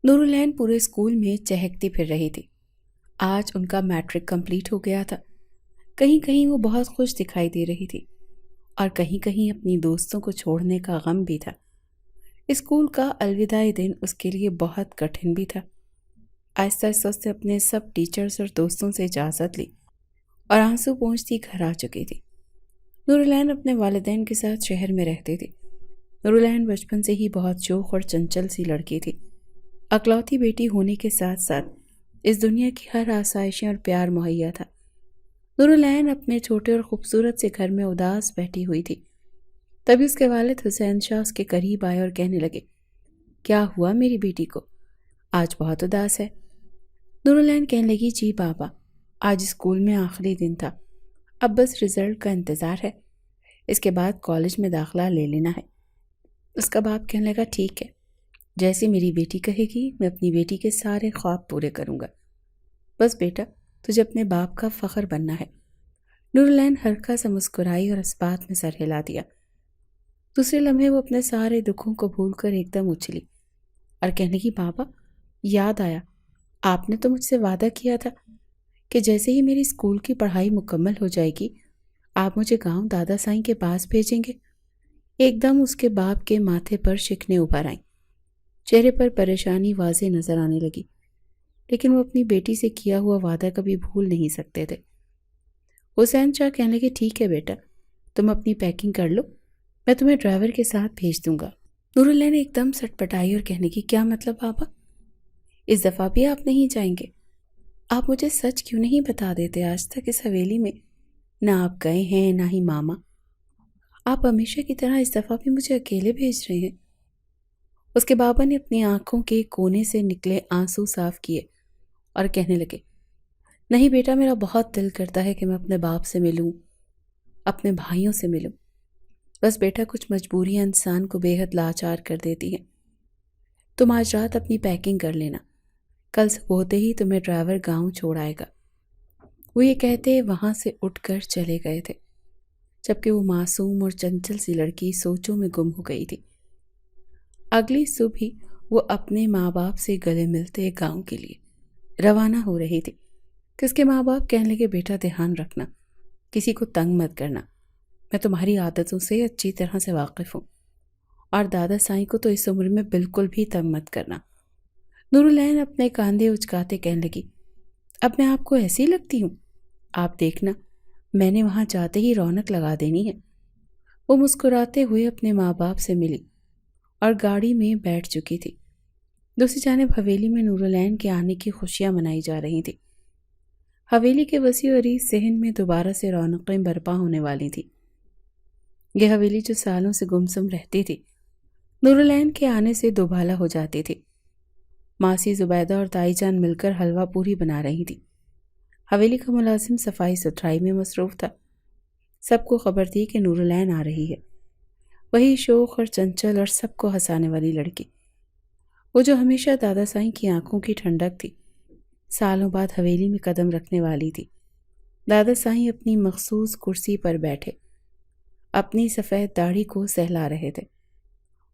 نورالعین پورے اسکول میں چہکتی پھر رہی تھی۔ آج ان کا میٹرک کمپلیٹ ہو گیا تھا۔ کہیں کہیں وہ بہت خوش دکھائی دے رہی تھی اور کہیں کہیں اپنی دوستوں کو چھوڑنے کا غم بھی تھا۔ اسکول کا الوداعی دن اس کے لیے بہت کٹھن بھی تھا۔ آہستہ آہستہ اس نے اپنے سب ٹیچرز اور دوستوں سے اجازت لی اور آنسو پونچھتی گھر آ چکی تھی۔ نورالعین اپنے والدین کے ساتھ شہر میں رہتی تھی۔ نورالعین بچپن سے ہی بہت شوخ اور چنچل سی لڑکی تھی۔ اکلوتی بیٹی ہونے کے ساتھ ساتھ اس دنیا کی ہر آسائشیں اور پیار مہیا تھا۔ نورالعین اپنے چھوٹے اور خوبصورت سے گھر میں اداس بیٹھی ہوئی تھی۔ تبھی اس کے والد حسین شاہ اس کے قریب آئے اور کہنے لگے، کیا ہوا میری بیٹی کو؟ آج بہت اداس ہے۔ نورالعین کہنے لگی، جی بابا، آج اسکول میں آخری دن تھا، اب بس رزلٹ کا انتظار ہے، اس کے بعد کالج میں داخلہ لے لینا ہے۔ اس کا باپ کہنے لگا، ٹھیک ہے، جیسے میری بیٹی کہے گی میں اپنی بیٹی کے سارے خواب پورے کروں گا۔ بس بیٹا، تجھے اپنے باپ کا فخر بننا ہے۔ نورالعین ہلکا سا مسکرائی اور اس بات میں سر ہلا دیا۔ دوسرے لمحے وہ اپنے سارے دکھوں کو بھول کر ایک دم اچھلی اور کہنے لگی، بابا، یاد آیا، آپ نے تو مجھ سے وعدہ کیا تھا کہ جیسے ہی میری اسکول کی پڑھائی مکمل ہو جائے گی آپ مجھے گاؤں دادا سائیں کے پاس بھیجیں گے۔ ایک دم اس کے باپ کے ماتھے پر شکنیں ابھر آئیں، چہرے پر پریشانی واضح نظر آنے لگی، لیکن وہ اپنی بیٹی سے کیا ہوا وعدہ کبھی بھول نہیں سکتے تھے۔ حسین شاہ کہنے لگے، ٹھیک ہے بیٹا، تم اپنی پیکنگ کر لو، میں تمہیں ڈرائیور کے ساتھ بھیج دوں گا۔ نورالعین ایک دم سٹ پٹائی اور کہنے کی، کیا مطلب بابا؟ اس دفعہ بھی آپ نہیں جائیں گے؟ آپ مجھے سچ کیوں نہیں بتا دیتے؟ آج تک اس حویلی میں نہ آپ گئے ہیں نہ ہی ماما، آپ ہمیشہ کی طرح اس دفعہ بھی مجھے اکیلے بھیج رہے ہیں۔ اس کے بابا نے اپنی آنکھوں کے کونے سے نکلے آنسو صاف کیے اور کہنے لگے، نہیں بیٹا، میرا بہت دل کرتا ہے کہ میں اپنے باپ سے ملوں، اپنے بھائیوں سے ملوں، بس بیٹا کچھ مجبوریاں انسان کو بے حد لاچار کر دیتی ہیں۔ تم آج رات اپنی پیکنگ کر لینا، کل صبح ہوتے ہی تمہیں ڈرائیور گاؤں چھوڑ آئے گا۔ وہ یہ کہتے وہاں سے اٹھ کر چلے گئے تھے، جبکہ وہ معصوم اور چنچل سی لڑکی سوچوں میں گم ہو گئی تھی۔ اگلی صبح ہی وہ اپنے ماں باپ سے گلے ملتے گاؤں کے لیے روانہ ہو رہی تھی کہ اس کے ماں باپ کہنے لگے، بیٹا دھیان رکھنا، کسی کو تنگ مت کرنا، میں تمہاری عادتوں سے اچھی طرح سے واقف ہوں، اور دادا سائیں کو تو اس عمر میں بالکل بھی تنگ مت کرنا۔ نورالعین اپنے کاندھے اچکاتے کہنے لگی، اب میں آپ کو ایسی لگتی ہوں؟ آپ دیکھنا، میں نے وہاں جاتے ہی رونق لگا دینی ہے۔ وہ مسکراتے ہوئے اپنے ماں باپ سے ملی اور گاڑی میں بیٹھ چکی تھی۔ دوسری جانب حویلی میں نورالعین کے آنے کی خوشیاں منائی جا رہی تھیں۔ حویلی کے وسیع و عریض صحن میں دوبارہ سے رونقیں برپا ہونے والی تھی۔ یہ حویلی جو سالوں سے گمسم رہتی تھی، نورالعین کے آنے سے دوبالا ہو جاتی تھی۔ ماسی زبیدہ اور دائی جان مل کر حلوہ پوری بنا رہی تھی۔ حویلی کا ملازم صفائی ستھرائی میں مصروف تھا۔ سب کو خبر تھی کہ نورالعین آ رہی ہے، وہی شوخ اور چنچل اور سب کو ہنسانے والی لڑکی، وہ جو ہمیشہ دادا سائیں کی آنکھوں کی ٹھنڈک تھی، سالوں بعد حویلی میں قدم رکھنے والی تھی۔ دادا سائیں اپنی مخصوص کرسی پر بیٹھے اپنی سفید داڑھی کو سہلا رہے تھے۔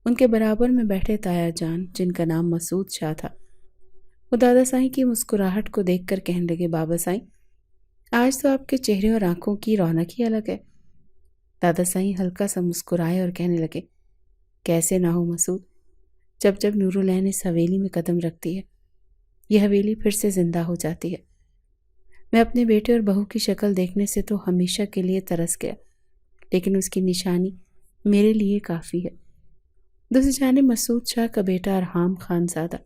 ان کے برابر میں بیٹھے تایا جان، جن کا نام مسعود شاہ تھا، وہ دادا سائیں کی مسکراہٹ کو دیکھ کر کہنے لگے، بابا سائیں، آج تو آپ کے چہرے اور آنکھوں کی رونق ہی الگ ہے۔ دادا سائیں ہلکا سا مسکرائے اور کہنے لگے، کیسے نہ ہو مسعود، جب جب نورالعین اس حویلی میں قدم رکھتی ہے، یہ حویلی پھر سے زندہ ہو جاتی ہے۔ میں اپنے بیٹے اور بہو کی شکل دیکھنے سے تو ہمیشہ کے لیے ترس گیا، لیکن اس کی نشانی میرے لیے کافی ہے۔ دوسری جانب مسعود شاہ کا بیٹا ارحام خان زادہ،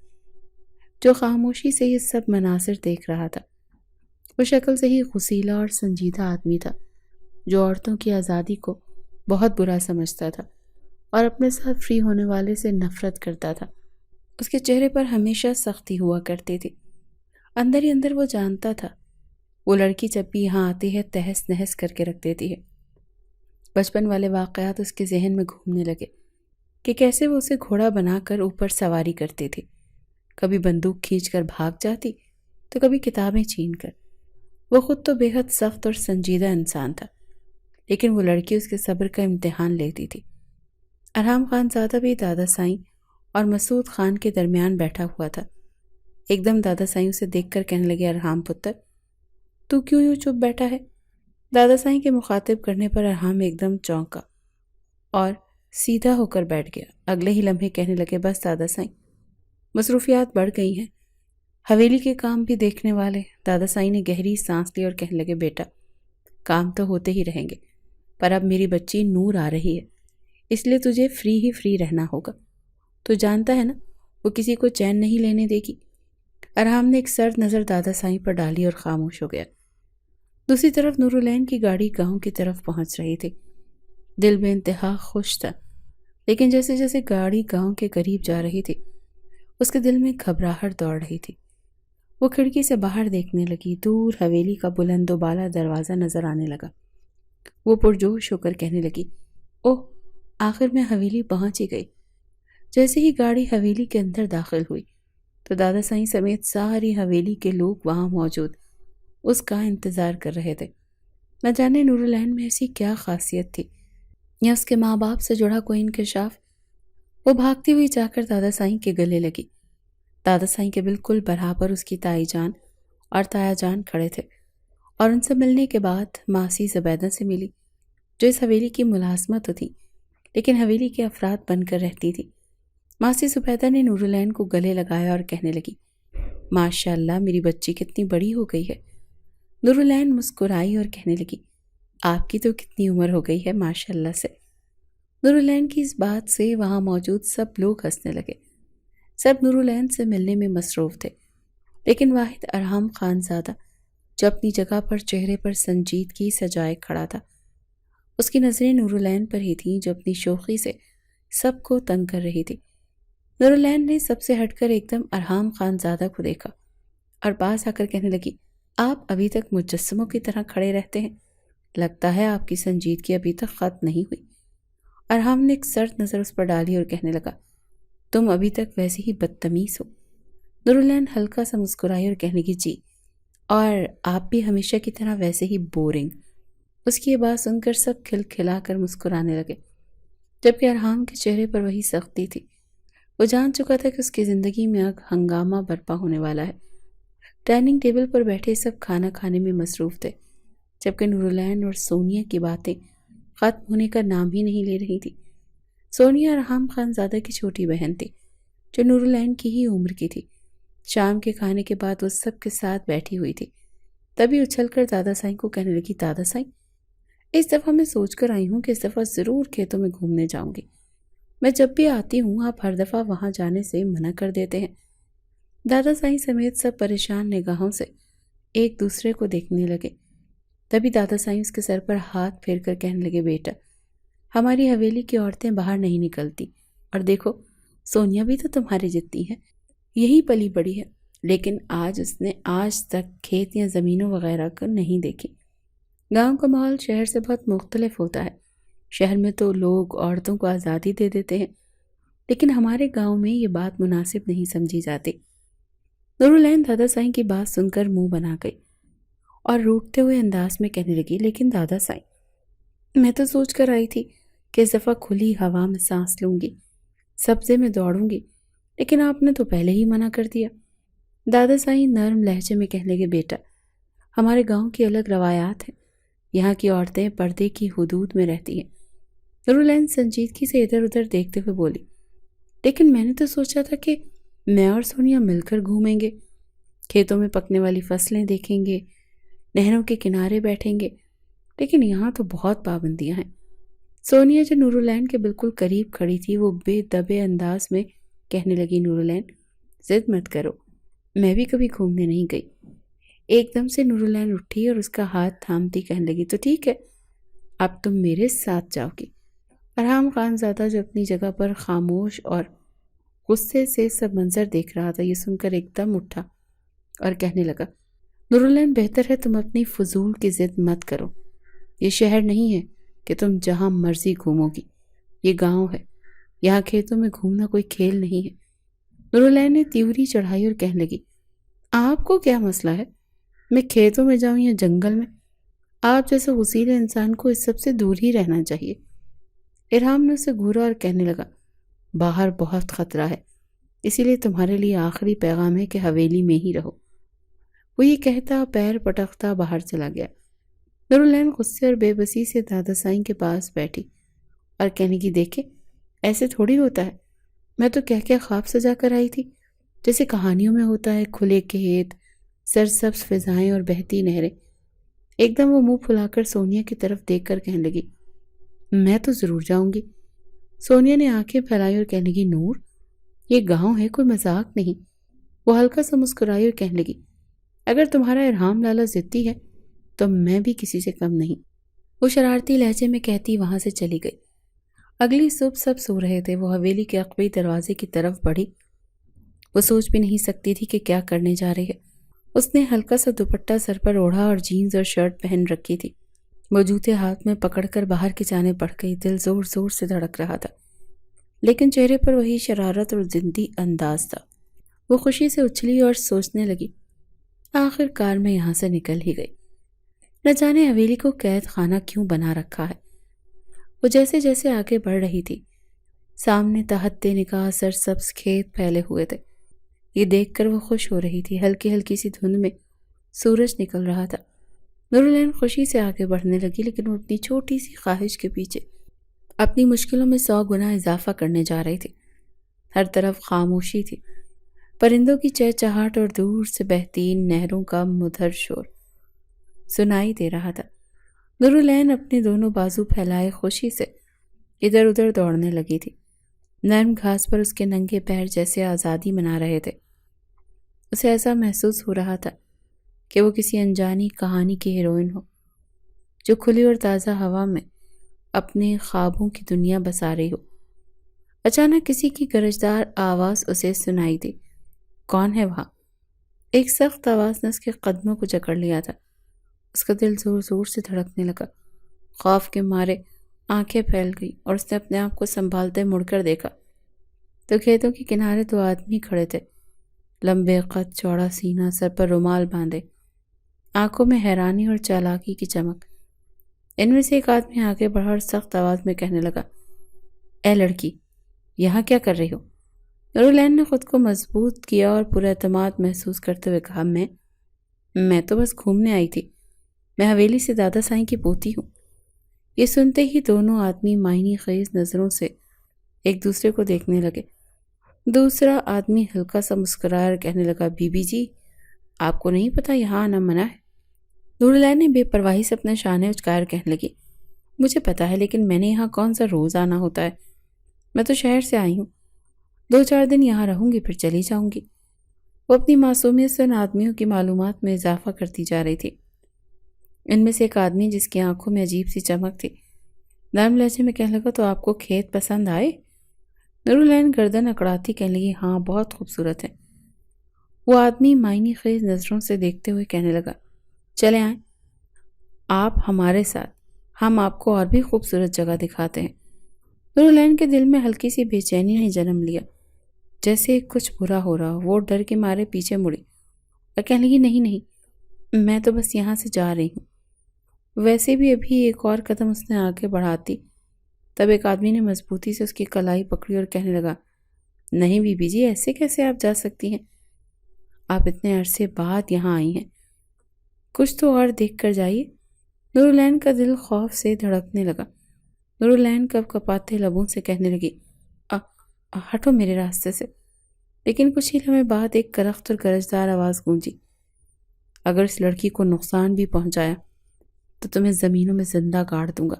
جو خاموشی سے یہ سب مناظر دیکھ رہا تھا، وہ شکل سے ہی غسیلا اور سنجیدہ آدمی تھا، جو عورتوں کی آزادی کو بہت برا سمجھتا تھا اور اپنے ساتھ فری ہونے والے سے نفرت کرتا تھا۔ اس کے چہرے پر ہمیشہ سختی ہوا کرتی تھی۔ اندر ہی اندر وہ جانتا تھا، وہ لڑکی جب بھی یہاں آتی ہے تہس نہس کر کے رکھ دیتی ہے۔ بچپن والے واقعات اس کے ذہن میں گھومنے لگے کہ کیسے وہ اسے گھوڑا بنا کر اوپر سواری کرتی تھی، کبھی بندوق کھینچ کر بھاگ جاتی تو کبھی کتابیں چھین کر۔ وہ خود تو بے حد سخت اور سنجیدہ انسان تھا، لیکن وہ لڑکی اس کے صبر کا امتحان لیتی تھی۔ ارحام خان زادہ بھی دادا سائیں اور مسعود خان کے درمیان بیٹھا ہوا تھا۔ ایک دم دادا سائیں اسے دیکھ کر کہنے لگے، ارحام پتر تو کیوں یوں چپ بیٹھا ہے؟ دادا سائیں کے مخاطب کرنے پر ارحام ایک دم چونکا اور سیدھا ہو کر بیٹھ گیا۔ اگلے ہی لمحے کہنے لگے، بس دادا سائیں، مصروفیات بڑھ گئی ہیں، حویلی کے کام بھی دیکھنے والے۔ دادا سائیں نے گہری سانس لی اور کہنے لگے، بیٹا کام تو ہوتے ہی رہیں گے، پر اب میری بچی نور آ رہی ہے، اس لیے تجھے فری رہنا ہوگا۔ تو جانتا ہے نا وہ کسی کو چین نہیں لینے دے گی۔ ارحام نے ایک سرد نظر دادا سائیں پر ڈالی اور خاموش ہو گیا۔ دوسری طرف نورالعین کی گاڑی گاؤں کی طرف پہنچ رہی تھی۔ دل بے انتہا خوش تھا، لیکن جیسے جیسے گاڑی گاؤں کے قریب جا رہی تھی اس کے دل میں گھبراہٹ دوڑ رہی تھی۔ وہ کھڑکی سے باہر دیکھنے لگی، دور حویلی کا بلند و بالا دروازہ نظر آنے لگا۔ وہ پرجوش ہو کر کہنے لگی، اوہ آخر میں حویلی پہنچ ہی گئی۔ جیسے ہی گاڑی حویلی کے اندر داخل ہوئی تو دادا سائیں سمیت ساری حویلی کے لوگ وہاں موجود اس کا انتظار کر رہے تھے۔ نہ جانے نورالعین میں ایسی کیا خاصیت تھی، یا اس کے ماں باپ سے جڑا کوئی انکشاف۔ وہ بھاگتی ہوئی جا کر دادا سائیں کے گلے لگی۔ دادا سائیں کے بالکل برابر اس کی تائی جان اور تایا جان کھڑے تھے، اور ان سے ملنے کے بعد ماسی زبیدہ سے ملی، جو اس حویلی کی ملازمت تو تھی لیکن حویلی کے افراد بن کر رہتی تھی۔ ماسی زبیدہ نے نورالعین کو گلے لگایا اور کہنے لگی، ماشاءاللہ میری بچی کتنی بڑی ہو گئی ہے۔ نورالعین مسکرائی اور کہنے لگی، آپ کی تو کتنی عمر ہو گئی ہے ماشاءاللہ سے۔ نورالعین کی اس بات سے وہاں موجود سب لوگ ہنسنے لگے۔ سب نورالعین سے ملنے میں مصروف تھے، لیکن واحد ارحام خان زادہ جو اپنی جگہ پر چہرے پر سنجیدگی سجائے کھڑا تھا، اس کی نظریں نورالعین پر ہی تھیں جو اپنی شوخی سے سب کو تنگ کر رہی تھی۔ نورالعین نے سب سے ہٹ کر ایک دم ارحام خان زادہ کو دیکھا اور پاس آ کر کہنے لگی، آپ ابھی تک مجسموں کی طرح کھڑے رہتے ہیں، لگتا ہے آپ کی سنجیدگی ابھی تک ختم نہیں ہوئی۔ ارحام نے ایک سرد نظر اس پر ڈالی اور کہنے لگا، تم ابھی تک ویسے ہی بدتمیز ہو۔ نورالعین ہلکا سا مسکرائی اور کہنے لگی، جی، اور آپ بھی ہمیشہ کی طرح ویسے ہی بورنگ۔ اس کی یہ بات سن کر سب کھلکھلا کر مسکرانے لگے، جبکہ ارحام کے چہرے پر وہی سختی تھی۔ وہ جان چکا تھا کہ اس کی زندگی میں اب ہنگامہ برپا ہونے والا ہے۔ ڈائننگ ٹیبل پر بیٹھے سب کھانا کھانے میں مصروف تھے، جبکہ نورالعین اور سونیا کی باتیں ختم ہونے کا نام ہی نہیں لے رہی تھی۔ سونیا ارحام خان زادہ کی چھوٹی بہن تھی، جو نورالعین کی ہی عمر کی تھی۔ شام کے کھانے کے بعد وہ سب کے ساتھ بیٹھی ہوئی تھی، تبھی اچھل کر دادا سائیں کو کہنے لگی، دادا سائیں، اس دفعہ میں سوچ کر آئی ہوں کہ اس دفعہ ضرور کھیتوں میں گھومنے جاؤں گی۔ میں جب بھی آتی ہوں آپ ہر دفعہ وہاں جانے سے منع کر دیتے ہیں۔ دادا سائیں سمیت سب پریشان نگاہوں سے ایک دوسرے کو دیکھنے لگے۔ تبھی دادا سائیں اس کے سر پر ہاتھ پھیر کر کہنے لگے، بیٹا ہماری حویلی کی عورتیں باہر نہیں نکلتی، اور دیکھو سونیا بھی تو تمہاری جتنی ہے، یہی پلی بڑی ہے، لیکن اس نے آج تک کھیت یا زمینوں وغیرہ کو نہیں دیکھی۔ گاؤں کا ماحول شہر سے بہت مختلف ہوتا ہے۔ شہر میں تو لوگ عورتوں کو آزادی دے دیتے ہیں، لیکن ہمارے گاؤں میں یہ بات مناسب نہیں سمجھی جاتی۔ نورالعین دادا سائیں کی بات سن کر منہ بنا گئی اور روٹتے ہوئے انداز میں کہنے لگی، لیکن دادا سائیں، میں تو سوچ کر آئی تھی کہ اس دفعہ کھلی ہوا میں سانس لوں گی، سبزے میں دوڑوں گی، لیکن آپ نے تو پہلے ہی منع کر دیا۔ دادا سائیں نرم لہجے میں کہنے لگے، بیٹا ہمارے گاؤں کی الگ روایات ہیں، یہاں کی عورتیں پردے کی حدود میں رہتی ہیں۔ نورالعین سنجیدگی سے ادھر ادھر دیکھتے ہوئے بولی، لیکن میں نے تو سوچا تھا کہ میں اور سونیا مل کر گھومیں گے، کھیتوں میں پکنے والی فصلیں دیکھیں گے، نہروں کے کنارے بیٹھیں گے، لیکن یہاں تو بہت پابندیاں ہیں۔ سونیا جو نورالعین کے بالکل قریب کھڑی تھی، وہ بے دبے انداز میں کہنے لگی، نورالعین ضد مت کرو، میں بھی کبھی گھومنے نہیں گئی۔ ایک دم سے نورالعین اٹھی اور اس کا ہاتھ تھامتی کہنے لگی، تو ٹھیک ہے، اب تم میرے ساتھ جاؤ گی۔ ارحام خان زادہ جو اپنی جگہ پر خاموش اور غصے سے سب منظر دیکھ رہا تھا، یہ سن کر ایک دم اٹھا اور کہنے لگا، نورالعین بہتر ہے تم اپنی فضول کی ضد مت کرو، یہ شہر نہیں ہے کہ تم جہاں مرضی گھومو گی، یہ گاؤں ہے، یہاں کھیتوں میں گھومنا کوئی کھیل نہیں ہے۔ نورالعین نے تیوری چڑھائی اور کہنے لگی، آپ کو کیا مسئلہ ہے، میں کھیتوں میں جاؤں یا جنگل میں؟ آپ جیسے غسیل انسان کو اس سب سے دور ہی رہنا چاہیے۔ ارحام نے اسے گھورا اور کہنے لگا، باہر بہت خطرہ ہے، اسی لیے تمہارے لیے آخری پیغام ہے کہ حویلی میں ہی رہو۔ وہ یہ کہتا پیر پٹکتا باہر چلا گیا۔ نورالعین غصے اور بے بسی سے دادا سائیں کے پاس بیٹھی اور کہنے کی دیکھے ایسے تھوڑی ہوتا ہے، میں تو کہہ خواب سجا کر آئی تھی، جیسے کہانیوں میں ہوتا ہے، کھلے کھیت، سرسبز فضائیں اور بہتی نہریں۔ ایک دم وہ منہ پھلا کر سونیا کی طرف دیکھ کر کہنے لگی، میں تو ضرور جاؤں گی۔ سونیا نے آنکھیں پھیلائی اور کہنے لگی، نور یہ گاؤں ہے، کوئی مذاق نہیں۔ وہ ہلکا سا مسکرائی اور کہنے لگی، اگر تمہارا ارحام لالا ضدی ہے تو میں بھی کسی سے کم نہیں۔ وہ شرارتی لہجے میں کہتی وہاں سے چلی گئی۔ اگلی صبح سب سو رہے تھے، وہ حویلی کے عقبی دروازے کی طرف بڑھی۔ وہ سوچ بھی نہیں سکتی تھی کہ کیا کرنے جا رہی ہے۔ اس نے ہلکا سا دوپٹہ سر پر اوڑھا اور جینز اور شرٹ پہن رکھی تھی۔ وہ جوتے ہاتھ میں پکڑ کر باہر کی جانب بڑھ گئی، دل زور زور سے دھڑک رہا تھا، لیکن چہرے پر وہی شرارت اور ضدی انداز تھا۔ وہ خوشی سے اچھلی اور سوچنے لگی، آخر کار میں یہاں سے نکل ہی گئی۔ نہ جانے حویلی کو قید خانہ کیوں بنا رکھا ہے۔ وہ جیسے جیسے آگے بڑھ رہی تھی، سامنے تحت نگاہ سرسبز کھیت پھیلے ہوئے تھے۔ یہ دیکھ کر وہ خوش ہو رہی تھی۔ ہلکی ہلکی سی دھند میں سورج نکل رہا تھا۔ نورالعین خوشی سے آگے بڑھنے لگی، لیکن وہ اپنی چھوٹی سی خواہش کے پیچھے اپنی مشکلوں میں 100 گنا اضافہ کرنے جا رہی تھی۔ ہر طرف خاموشی تھی، پرندوں کی چہچہاہٹ اور دور سے بہتی نہروں کا مدھر شور سنائی دے رہا تھا۔ نورالعین اپنے دونوں بازو پھیلائے خوشی سے ادھر ادھر دوڑنے لگی تھی۔ نرم گھاس پر اس کے ننگے پیر جیسے آزادی منا رہے تھے۔ اسے ایسا محسوس ہو رہا تھا کہ وہ کسی انجانی کہانی کی ہیروئن ہو، جو کھلی اور تازہ ہوا میں اپنے خوابوں کی دنیا بسا رہی ہو۔ اچانک کسی کی گرجدار آواز اسے سنائی دی۔ کون ہے وہاں؟ ایک سخت آواز نے اس کے قدموں کو جکڑ لیا تھا۔ اس کا دل زور زور سے دھڑکنے لگا۔ خوف کے مارے آنکھیں پھیل گئی اور اس نے اپنے آپ کو سنبھالتے مڑ کر دیکھا تو کھیتوں کے کنارے 2 آدمی کھڑے تھے، لمبے قد، چوڑا سینہ، سر پر رومال باندھے، آنکھوں میں حیرانی اور چالاکی کی چمک۔ ان میں سے ایک آدمی آگے بڑھا اور سخت آواز میں کہنے لگا، اے لڑکی، یہاں کیا کر رہی ہو؟ نورالعین نے خود کو مضبوط کیا اور پورا اعتماد محسوس کرتے ہوئے کہا، میں تو بس گھومنے آئی تھی، میں حویلی سے دادا سائیں کی پوتی ہوں۔ یہ سنتے ہی دونوں آدمی معنی خیز نظروں سے ایک دوسرے کو دیکھنے لگے۔ دوسرا آدمی ہلکا سا مسکرایا اور کہنے لگا، بی بی جی، آپ کو نہیں پتا یہاں آنا منع ہے؟ نورالعین نے بے پرواہی سے اپنے شانے اچکائے کہنے لگی، مجھے پتا ہے، لیکن میں نے یہاں کون سا روز آنا ہوتا ہے؟ میں تو شہر سے آئی ہوں، 2-4 دن یہاں رہوں گی پھر چلی جاؤں گی۔ وہ اپنی معصومیت سے ان آدمیوں کی معلومات میں اضافہ کرتی جا رہی تھی۔ ان میں سے ایک آدمی جس کی آنکھوں میں عجیب سی چمک تھی، نرم لہجے میں کہنے لگا، تو آپ کو کھیت پسند آئے؟ نورالعین گردن اکڑاتی کہنے لگی، ہاں بہت خوبصورت ہے۔ وہ آدمی معنی خیز نظروں سے دیکھتے ہوئے کہنے لگا، چلے آئیں آپ ہمارے ساتھ، ہم آپ کو اور بھی خوبصورت جگہ دکھاتے ہیں۔ نورالعین کے دل میں ہلکی سی بے چینی نے جنم لیا، جیسے کچھ برا ہو رہا ہو۔ وہ ڈر کے مارے پیچھے مڑی اور کہنے لگی، نہیں، میں تو بس یہاں سے جا رہی ہوں۔ ویسے بھی ابھی ایک اور قدم اس نے آگے بڑھاتی، تب ایک آدمی نے مضبوطی سے اس کی کلائی پکڑی اور کہنے لگا، نہیں بی بی جی، ایسے کیسے آپ جا سکتی ہیں؟ آپ اتنے عرصے بعد یہاں آئی ہیں، کچھ تو اور دیکھ کر جائیے۔ نورالعین کا دل خوف سے دھڑکنے لگا۔ نورالعین کپ کپاتے لبوں سے کہنے لگی، ہٹو میرے راستے سے۔ لیکن کچھ ہی لمحے بعد ایک کرخت اور گرجدار آواز گونجی، اگر اس لڑکی کو نقصان بھی پہنچایا تو تمہیں زمینوں میں زندہ گاڑ دوں گا۔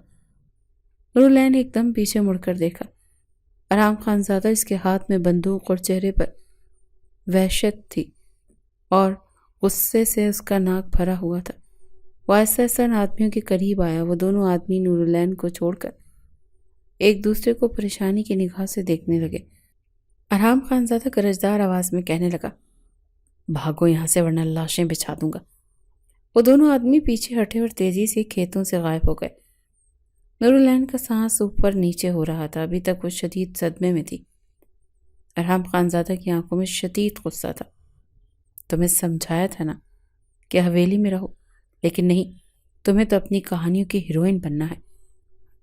نورالعین ایک دم پیچھے مڑ کر دیکھا۔ ارحام خان زادہ، اس کے ہاتھ میں بندوق اور چہرے پر وحشت تھی اور غصے سے اس کا ناک بھرا ہوا تھا۔ وہ آہستہ آہستہ ان آدمیوں کے قریب آیا۔ وہ دونوں آدمی نورالعین کو چھوڑ کر ایک دوسرے کو پریشانی کی نگاہ سے دیکھنے لگے۔ ارحام خان زادہ گرجدار آواز میں کہنے لگا، بھاگو یہاں سے ورنہ لاشیں بچھا دوں گا۔ وہ دونوں آدمی پیچھے ہٹے اور تیزی سے کھیتوں سے غائب ہو گئے۔ نورالعین کا سانس اوپر نیچے ہو رہا تھا، ابھی تک وہ شدید صدمے میں تھی۔ ارحام خان زادہ کی آنکھوں میں شدید غصہ تھا۔ تمہیں سمجھایا تھا نا کہ حویلی میں رہو، لیکن نہیں، تمہیں تو اپنی کہانیوں کی ہیروئن بننا ہے۔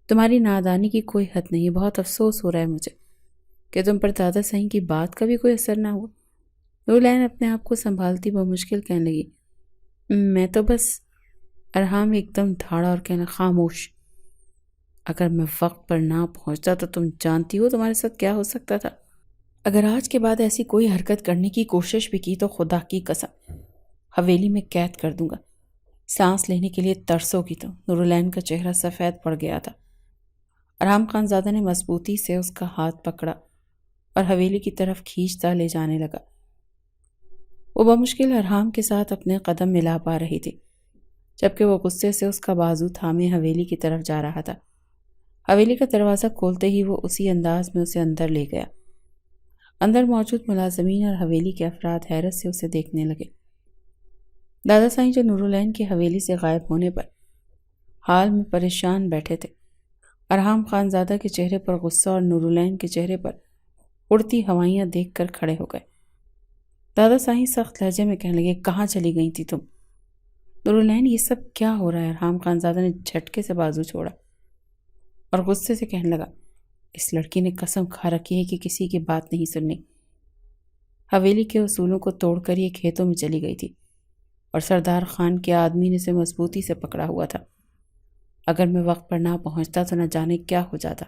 تمہاری نادانی کی کوئی حد نہیں، بہت افسوس ہو رہا ہے مجھے۔ کہ تم پر دادا صاحب کی بات کا بھی کوئی اثر نہ ہوا؟ نورالعین اپنے آپ کو سنبھالتی بمشکل کہنے لگی، میں تو بس… ارحام ایک دم دھاڑا اور کہنا، خاموش، اگر میں وقت پر نہ پہنچتا تو تم جانتی ہو تمہارے ساتھ کیا ہو سکتا تھا۔ اگر آج کے بعد ایسی کوئی حرکت کرنے کی کوشش بھی کی تو خدا کی قسم حویلی میں قید کر دوں گا۔ سانس لینے کے لیے ترسو گی تو۔ نورالعین کا چہرہ سفید پڑ گیا تھا۔ ارحام خان زادہ نے مضبوطی سے اس کا ہاتھ پکڑا اور حویلی کی طرف کھینچتا لے جانے لگا۔ وہ بمشکل ارحام کے ساتھ اپنے قدم ملا پا رہی تھی، جبکہ وہ غصے سے اس کا بازو تھامے حویلی کی طرف جا رہا تھا۔ حویلی کا دروازہ کھولتے ہی وہ اسی انداز میں اسے اندر لے گیا۔ اندر موجود ملازمین اور حویلی کے افراد حیرت سے اسے دیکھنے لگے۔ دادا صاحب جو نورالعین کی حویلی سے غائب ہونے پر حال میں پریشان بیٹھے تھے، ارحام خان زادہ کے چہرے پر غصہ اور نورالعین کے چہرے پر اڑتی ہوائیاں دیکھ کر کھڑے ہو گئے۔ دادا صاحب سخت لہجے میں کہنے لگے، کہاں چلی گئی تھی تم؟ نورالعین، یہ سب کیا ہو رہا ہے؟ ارحام خان زادہ نے جھٹکے سے بازو چھوڑا اور غصے سے کہنے لگا، اس لڑکی نے قسم کھا رکھی ہے کہ کسی کی بات نہیں سننی۔ حویلی کے اصولوں کو توڑ کر یہ کھیتوں میں چلی گئی تھی اور سردار خان کے آدمی نے اسے مضبوطی سے پکڑا ہوا تھا۔ اگر میں وقت پر نہ پہنچتا تو نہ جانے کیا ہو جاتا۔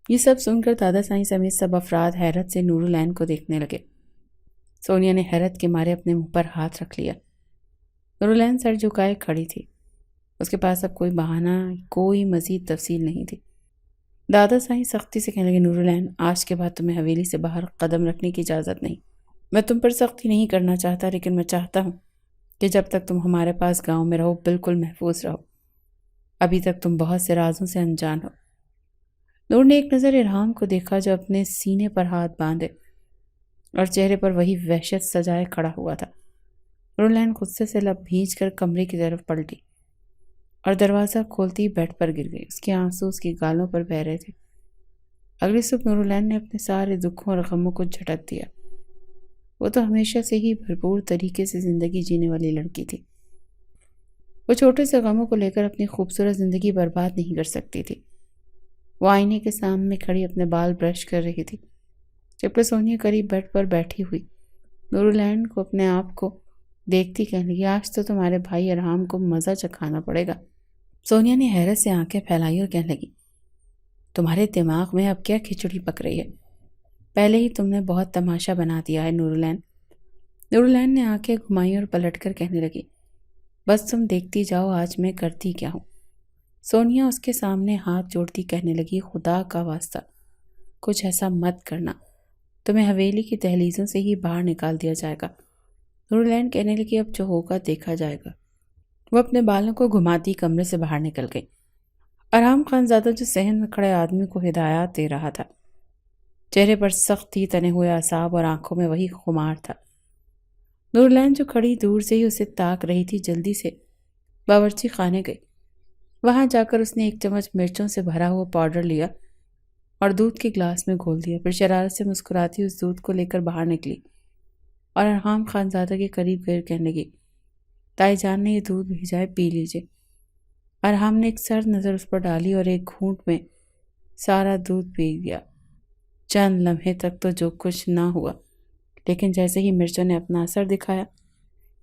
یہ سب سن کر دادا صاحب سمیت سب افراد حیرت سے نورالعین کو دیکھنے لگے۔ سونیا نے حیرت کے مارے اپنے منہ پر ہاتھ رکھ لیا۔ نورالعین سر جھکائے کھڑی تھی۔ اس کے پاس اب کوئی بہانہ، کوئی مزید تفصیل نہیں تھی۔ دادا صاحب سختی سے کہنے لگے، نورالعین، آج کے بعد تمہیں حویلی سے باہر قدم رکھنے کی اجازت نہیں۔ میں تم پر سختی نہیں کرنا چاہتا، لیکن میں چاہتا ہوں کہ جب تک تم ہمارے پاس گاؤں میں رہو بالکل محفوظ رہو۔ ابھی تک تم بہت سے رازوں سے انجان ہو۔ نور نے ایک نظر ارحام کو دیکھا جو اپنے سینے پر ہاتھ باندھے اور چہرے پر وہی وحشت سجائے کھڑا ہوا تھا۔ نورالعین غصے سے لب بھیج کر کمرے کی طرف پلٹی اور دروازہ کھولتی بیڈ پر گر گئی۔ اس کے آنسو اس کی گالوں پر بہہ رہے تھے۔ اگلی صبح نورالعین نے اپنے سارے دکھوں اور غموں کو جھٹک دیا۔ وہ تو ہمیشہ سے ہی بھرپور طریقے سے زندگی جینے والی لڑکی تھی۔ وہ چھوٹے سے غموں کو لے کر اپنی خوبصورت زندگی برباد نہیں کر سکتی تھی۔ وہ آئینے کے سامنے کھڑی اپنے بال برش کر رہی تھی، جبکہ سونیا قریب بیڈ پر بیٹھی ہوئی نورالعین کو اپنے آپ کو دیکھتی کہنے لگی، آج تو تمہارے بھائی ارحام کو مزہ چکھانا پڑے گا۔ سونیا نے حیرت سے آنکھیں پھیلائی اور کہنے لگی، تمہارے دماغ میں اب کیا کھچڑی پک رہی ہے؟ پہلے ہی تم نے بہت تماشا بنا دیا ہے نورالعین۔ نورالعین نے آنکھیں گھمائی اور پلٹ کر کہنے لگی، بس تم دیکھتی جاؤ آج میں کرتی کیا ہوں۔ سونیا اس کے سامنے ہاتھ جوڑتی کہنے لگی، خدا کا واسطہ کچھ ایسا مت کرنا، تمہیں حویلی کی دہلیزوں سے ہی باہر نکال دیا جائے گا۔ نورالعین کہنے لگی، اب جو ہوگا دیکھا جائے گا۔ وہ اپنے بالوں کو گھماتی کمرے سے باہر نکل گئی۔ ارحام خان زادہ جو صحن میں کھڑے آدمی کو ہدایات دے رہا تھا، چہرے پر سختی تنے ہوئے اعصاب اور آنکھوں میں وہی خمار تھا۔ نورالعین جو کھڑی دور سے ہی اسے تاک رہی تھی جلدی سے باورچی خانے گئی۔ وہاں جا کر اس نے ایک چمچ مرچوں سے بھرا ہوا پاؤڈر لیا اور دودھ کے گلاس میں گھول دیا۔ پھر شرارت سے مسکراتی اس دودھ کو لے کر باہر نکلی اور ارحام خان زادہ کے قریب گئے کہنے لگی، تائی جان نے یہ دودھ بھیجا ہے، پی لیجئے۔ ارحام نے ایک سرد نظر اس پر ڈالی اور ایک گھونٹ میں سارا دودھ پی گیا۔ چند لمحے تک تو جو کچھ نہ ہوا، لیکن جیسے ہی مرچوں نے اپنا اثر دکھایا،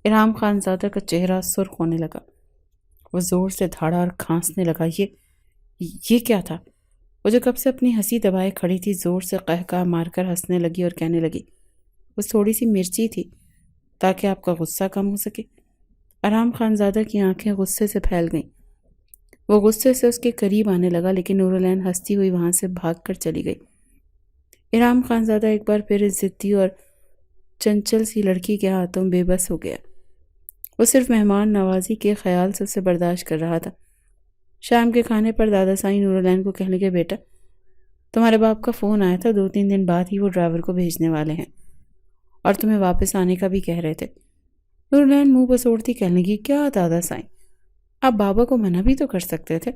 ارحام خان زادہ کا چہرہ سرخ ہونے لگا۔ وہ زور سے دھاڑا اور کھانسنے لگا۔ یہ کیا تھا؟ وہ جو کب سے اپنی ہنسی دبائے کھڑی تھی زور سے قہقہ مار کر ہنسنے لگی اور کہنے لگی، بس تھوڑی سی مرچی تھی تاکہ آپ کا غصہ کم ہو سکے۔ ارحام خان زادہ کی آنکھیں غصے سے پھیل گئیں۔ وہ غصے سے اس کے قریب آنے لگا، لیکن نورالعین ہنستی ہوئی وہاں سے بھاگ کر چلی گئی۔ ارحام خان زادہ ایک بار پھر اس ضدی اور چنچل سی لڑکی کے ہاتھوں بے بس ہو گیا۔ وہ صرف مہمان نوازی کے خیال سے اسے برداشت کر رہا تھا۔ شام کے کھانے پر دادا صاحب نورالعین کو کہنے لگے، بیٹا تمہارے باپ کا فون آیا تھا، 2-3 دن بعد ہی وہ ڈرائیور کو بھیجنے والے ہیں اور تمہیں واپس آنے کا بھی کہہ رہے تھے۔ نورالعین منہ بسوڑتی کہنے لگی، کیا دادا صاحب، آپ بابا کو منع بھی تو کر سکتے تھے،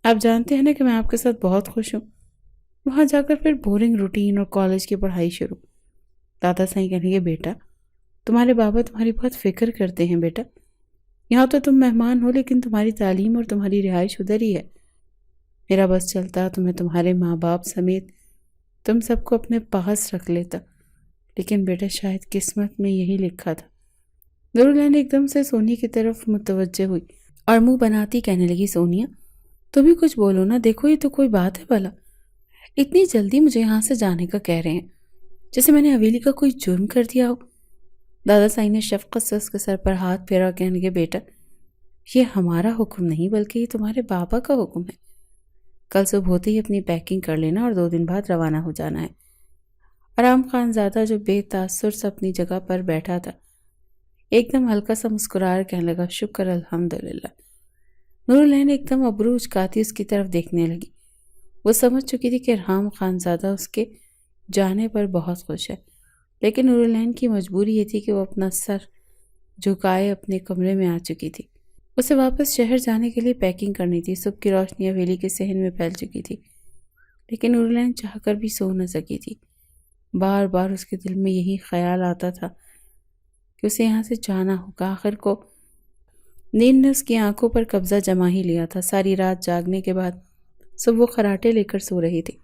آپ جانتے ہیں نا کہ میں آپ کے ساتھ بہت خوش ہوں۔ وہاں جا کر پھر بورنگ روٹین اور کالج کی پڑھائی شروع۔ دادا صاحب کہنے لگے، بیٹا تمہارے بابا تمہاری بہت فکر کرتے ہیں بیٹا، یہاں تو تم مہمان ہو لیکن تمہاری تعلیم اور تمہاری رہائش ادھر ہی ہے۔ میرا بس چلتا تمہیں تمہارے ماں باپ سمیت تم سب کو اپنے پاس رکھ لیتا، لیکن بیٹا شاید قسمت میں یہی لکھا تھا۔ نورالعین ایک دم سے سونیا کی طرف متوجہ ہوئی اور منہ بناتی کہنے لگی، سونیا تم بھی کچھ بولو نا، دیکھو یہ تو کوئی بات ہے بھلا، اتنی جلدی مجھے یہاں سے جانے کا کہہ رہے ہیں جیسے میں نے حویلی کا کوئی جرم کر دیا ہو۔ دادا سائی نے شفقت سے اس کے سر پر ہاتھ پھیرا اور کہنے لگے، بیٹا یہ ہمارا حکم نہیں بلکہ یہ تمہارے بابا کا حکم ہے۔ کل صبح ہوتے ہی اپنی پیکنگ کر لینا اور 2 دن بعد روانہ ہو جانا ہے۔ آرام خان زادہ جو بے تاثر سے اپنی جگہ پر بیٹھا تھا ایک دم ہلکا سا مسکرا کر کہنے لگا، شکر الحمدللہ۔ نورالعین ایک دم ابرو اچکاتی اس کی طرف دیکھنے لگی۔ وہ سمجھ چکی تھی کہ ارحام خان زادہ اس کے جانے پر بہت خوش ہے، لیکن نورالعین کی مجبوری یہ تھی کہ وہ اپنا سر جھکائے اپنے کمرے میں آ چکی تھی۔ اسے واپس شہر جانے کے لیے پیکنگ کرنی تھی۔ صبح کی روشنی حویلی کے صحن میں پھیل چکی تھی، لیکن نورالعین چاہ کر بھی سو نہ سکی تھی۔ بار بار اس کے دل میں یہی خیال آتا تھا کہ اسے یہاں سے جانا ہوگا۔ آخر کو نیند نے اس کی آنکھوں پر قبضہ جما ہی لیا تھا۔ ساری رات جاگنے کے بعد صبح وہ خراٹے لے کر سو رہی تھی۔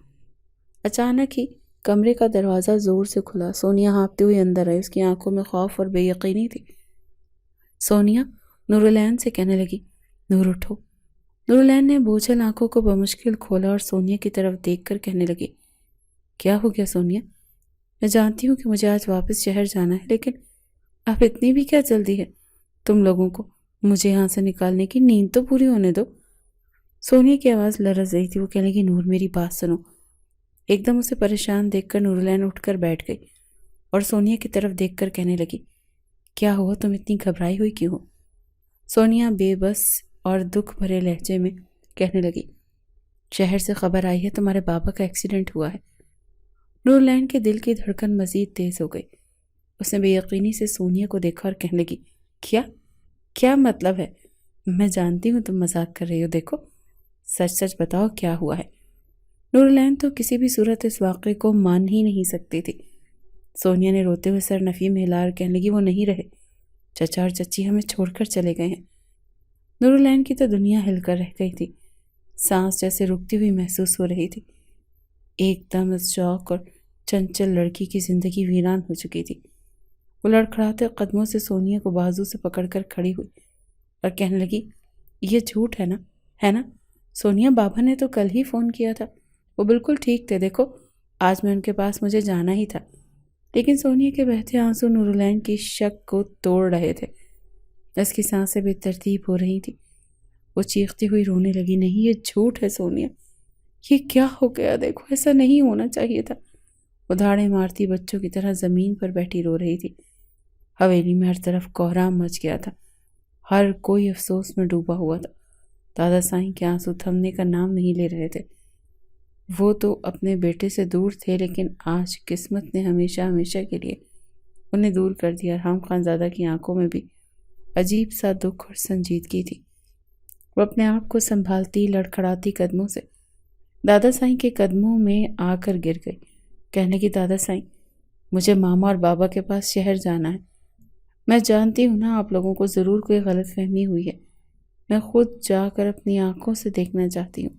اچانک ہی کمرے کا دروازہ زور سے کھلا۔ سونیا ہانپتے ہوئے اندر آئی۔ اس کی آنکھوں میں خوف اور بے یقینی تھی۔ سونیا نورالعین سے کہنے لگی، نور اٹھو۔ نورالعین نے بوجھل آنکھوں کو بمشکل کھولا اور سونیا کی طرف دیکھ کر کہنے لگی، کیا ہو گیا سونیا؟ میں جانتی ہوں کہ مجھے آج واپس شہر جانا ہے، لیکن اب اتنی بھی کیا جلدی ہے تم لوگوں کو مجھے یہاں سے نکالنے کی؟ نیند تو پوری ہونے دو۔ سونیا کی آواز لرز رہی تھی۔ وہ کہنے لگی، نور میری بات سنو۔ ایک دم اسے پریشان دیکھ کر نورالعین اٹھ کر بیٹھ گئی اور سونیا کی طرف دیکھ کر کہنے لگی، کیا ہوا؟ تم اتنی گھبرائی ہوئی کیوں ہو؟ سونیا بے بس اور دکھ بھرے لہجے میں کہنے لگی، شہر سے خبر آئی ہے تمہارے بابا کا ایکسیڈنٹ ہوا ہے۔ نورالعین کے دل کی دھڑکن مزید تیز ہو گئی۔ اس نے بے یقینی سے سونیا کو دیکھا اور کہنے لگی، کیا مطلب ہے؟ میں جانتی ہوں تم مذاق کر رہی ہو، دیکھو سچ سچ بتاؤ کیا ہوا ہے۔ نورالعین تو کسی بھی صورت اس واقعے کو مان ہی نہیں سکتی تھی۔ سونیا نے روتے ہوئے سر نفی میں ہلا اور کہنے لگی، وہ نہیں رہے، چچا اور چچی ہمیں چھوڑ کر چلے گئے ہیں۔ نورالعین کی تو دنیا ہل کر رہ گئی تھی۔ سانس جیسے رکتی ہوئی محسوس ہو رہی تھی۔ ایک دم اس شوق اور چنچل لڑکی کی زندگی ویران ہو چکی تھی۔ وہ لڑکھڑاتے قدموں سے سونیا کو بازو سے پکڑ کر کھڑی ہوئی اور کہنے لگی، یہ جھوٹ ہے نا سونیا؟ بابا نے تو کل ہی فون کیا تھا، وہ بالکل ٹھیک تھے، دیکھو آج میں ان کے پاس مجھے جانا ہی تھا۔ لیکن سونیا کے بہتے آنسو نورالعین کی شک کو توڑ رہے تھے۔ اس کی سانسیں بے ترتیب ہو رہی تھی۔ وہ چیختی ہوئی رونے لگی، نہیں یہ جھوٹ ہے سونیا، یہ کیا ہو گیا؟ دیکھو ایسا نہیں ہونا چاہیے تھا۔ وہ دھاڑے مارتی بچوں کی طرح زمین پر بیٹھی رو رہی تھی۔ حویلی میں ہر طرف کوہرام مچ گیا تھا۔ ہر کوئی افسوس میں ڈوبا ہوا تھا۔ دادا سائیں کے آنسو تھمنے کا نام نہیں لے رہے تھے۔ وہ تو اپنے بیٹے سے دور تھے، لیکن آج قسمت نے ہمیشہ ہمیشہ کے لیے انہیں دور کر دیا۔ ارحام خان زادہ کی آنکھوں میں بھی عجیب سا دکھ اور سنجیدگی تھی۔ وہ اپنے آپ کو سنبھالتی لڑکھڑاتی قدموں سے دادا سائیں کے قدموں میں آ کر گر گئی۔ کہنے کی، دادا سائیں مجھے ماما اور بابا کے پاس شہر جانا ہے۔ میں جانتی ہوں نا آپ لوگوں کو ضرور کوئی غلط فہمی ہوئی ہے، میں خود جا کر اپنی آنکھوں سے دیکھنا چاہتی ہوں۔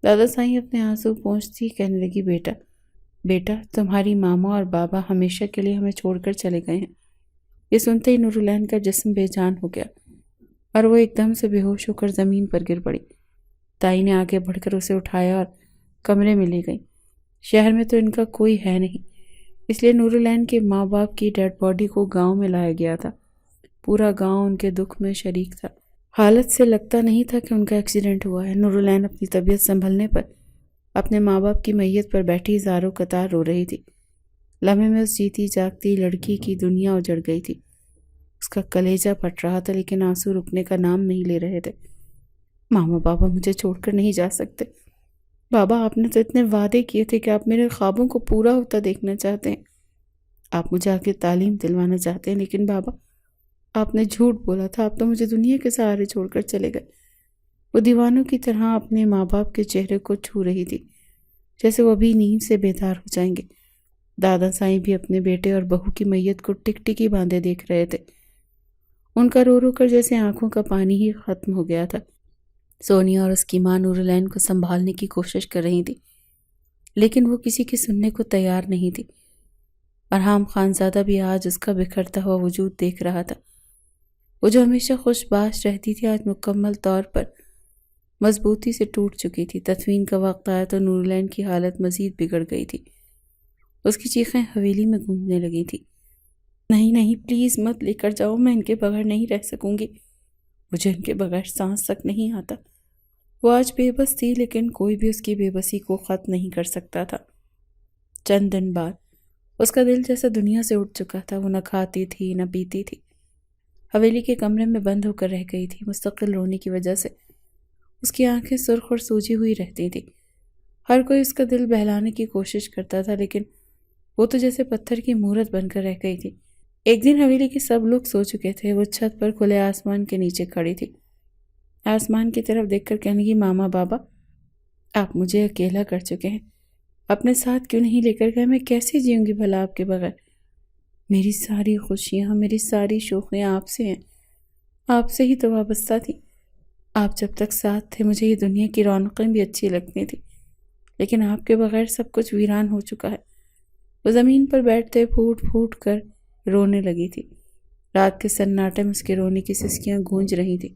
دادا سائیں اپنے آنسو پونچھتی کہنے لگی، بیٹا تمہاری ماما اور بابا ہمیشہ کے لیے ہمیں چھوڑ کر چلے گئے ہیں۔ یہ سنتے ہی نورالعین کا جسم بے جان ہو گیا اور وہ ایک دم سے بے ہوش ہو کر زمین پر گر پڑی۔ تائی نے آگے بڑھ کر اسے اٹھایا اور کمرے میں لے گئی۔ شہر میں تو ان کا کوئی ہے نہیں، اس لیے نورالعین کے ماں باپ کی ڈیڈ باڈی کو گاؤں میں لایا گیا تھا۔ پورا گاؤں ان کے دکھ میں شریک تھا۔ حالت سے لگتا نہیں تھا کہ ان کا ایکسیڈنٹ ہوا ہے۔ نورالعین اپنی طبیعت سنبھلنے پر اپنے ماں باپ کی میت پر بیٹھی زاروں قطار رو رہی تھی۔ لمحے میں اس جیتی جاگتی لڑکی کی دنیا اجڑ گئی تھی۔ اس کا کلیجہ پھٹ رہا تھا، لیکن آنسو رکنے کا نام نہیں لے رہے تھے۔ ماما بابا مجھے چھوڑ کر نہیں جا سکتے۔ بابا آپ نے تو اتنے وعدے کیے تھے کہ آپ میرے خوابوں کو پورا ہوتا دیکھنا چاہتے ہیں، آپ مجھے آگے تعلیم دلوانا چاہتے ہیں، لیکن بابا آپ نے جھوٹ بولا تھا، آپ تو مجھے دنیا کے سہارے چھوڑ کر چلے گئے۔ وہ دیوانوں کی طرح اپنے ماں باپ کے چہرے کو چھو رہی تھی، جیسے وہ ابھی نیند سے بیدار ہو جائیں گے۔ دادا سائیں بھی اپنے بیٹے اور بہو کی میت کو ٹک ٹکی باندھے دیکھ رہے تھے۔ ان کا رو رو کر جیسے آنکھوں کا پانی ہی ختم ہو گیا تھا۔ سونیا اور اس کی ماں نورالعین کو سنبھالنے کی کوشش کر رہی تھی، لیکن وہ کسی کی سننے کو تیار نہیں تھی۔ ارحام خانزادہ بھی آج اس کا بکھرتا ہوا وجود دیکھ رہا تھا۔ وہ جو ہمیشہ خوش باش رہتی تھی آج مکمل طور پر مضبوطی سے ٹوٹ چکی تھی۔ تدفین کا وقت آیا تو نورالعین کی حالت مزید بگڑ گئی تھی۔ اس کی چیخیں حویلی میں گونجنے لگی تھی۔ نہیں نہیں، پلیز مت لے کر جاؤ، میں ان کے بغیر نہیں رہ سکوں گی، مجھے ان کے بغیر سانس تک نہیں آتا۔ وہ آج بے بس تھی، لیکن کوئی بھی اس کی بے بسی کو ختم نہیں کر سکتا تھا۔ چند دن بعد اس کا دل جیسا دنیا سے اٹھ چکا تھا۔ وہ نہ کھاتی تھی نہ پیتی تھی، حویلی کے کمرے میں بند ہو کر رہ گئی تھی۔ مستقل رونے کی وجہ سے اس کی آنکھیں سرخ اور سوجی ہوئی رہتی تھی۔ ہر کوئی اس کا دل بہلانے کی کوشش کرتا تھا، لیکن وہ تو جیسے پتھر کی مورت بن کر رہ گئی تھی۔ ایک دن حویلی کے سب لوگ سو چکے تھے۔ وہ چھت پر کھلے آسمان کے نیچے کھڑی تھی۔ آسمان کی طرف دیکھ کر کہنے لگی، ماما بابا، آپ مجھے اکیلا کر چکے ہیں، اپنے ساتھ کیوں نہیں لے کر گئے؟ میں کیسے جیوں گی بھلا آپ کے بغیر؟ میری ساری خوشیاں، میری ساری شوخیاں آپ سے ہیں، آپ سے ہی تو وابستہ تھی۔ آپ جب تک ساتھ تھے مجھے یہ دنیا کی رونقیں بھی اچھی لگتی تھیں، لیکن آپ کے بغیر سب کچھ ویران ہو چکا ہے۔ وہ زمین پر بیٹھتے پھوٹ پھوٹ کر رونے لگی تھی۔ رات کے سناٹے میں اس کے رونے کی سسکیاں گونج رہی تھیں۔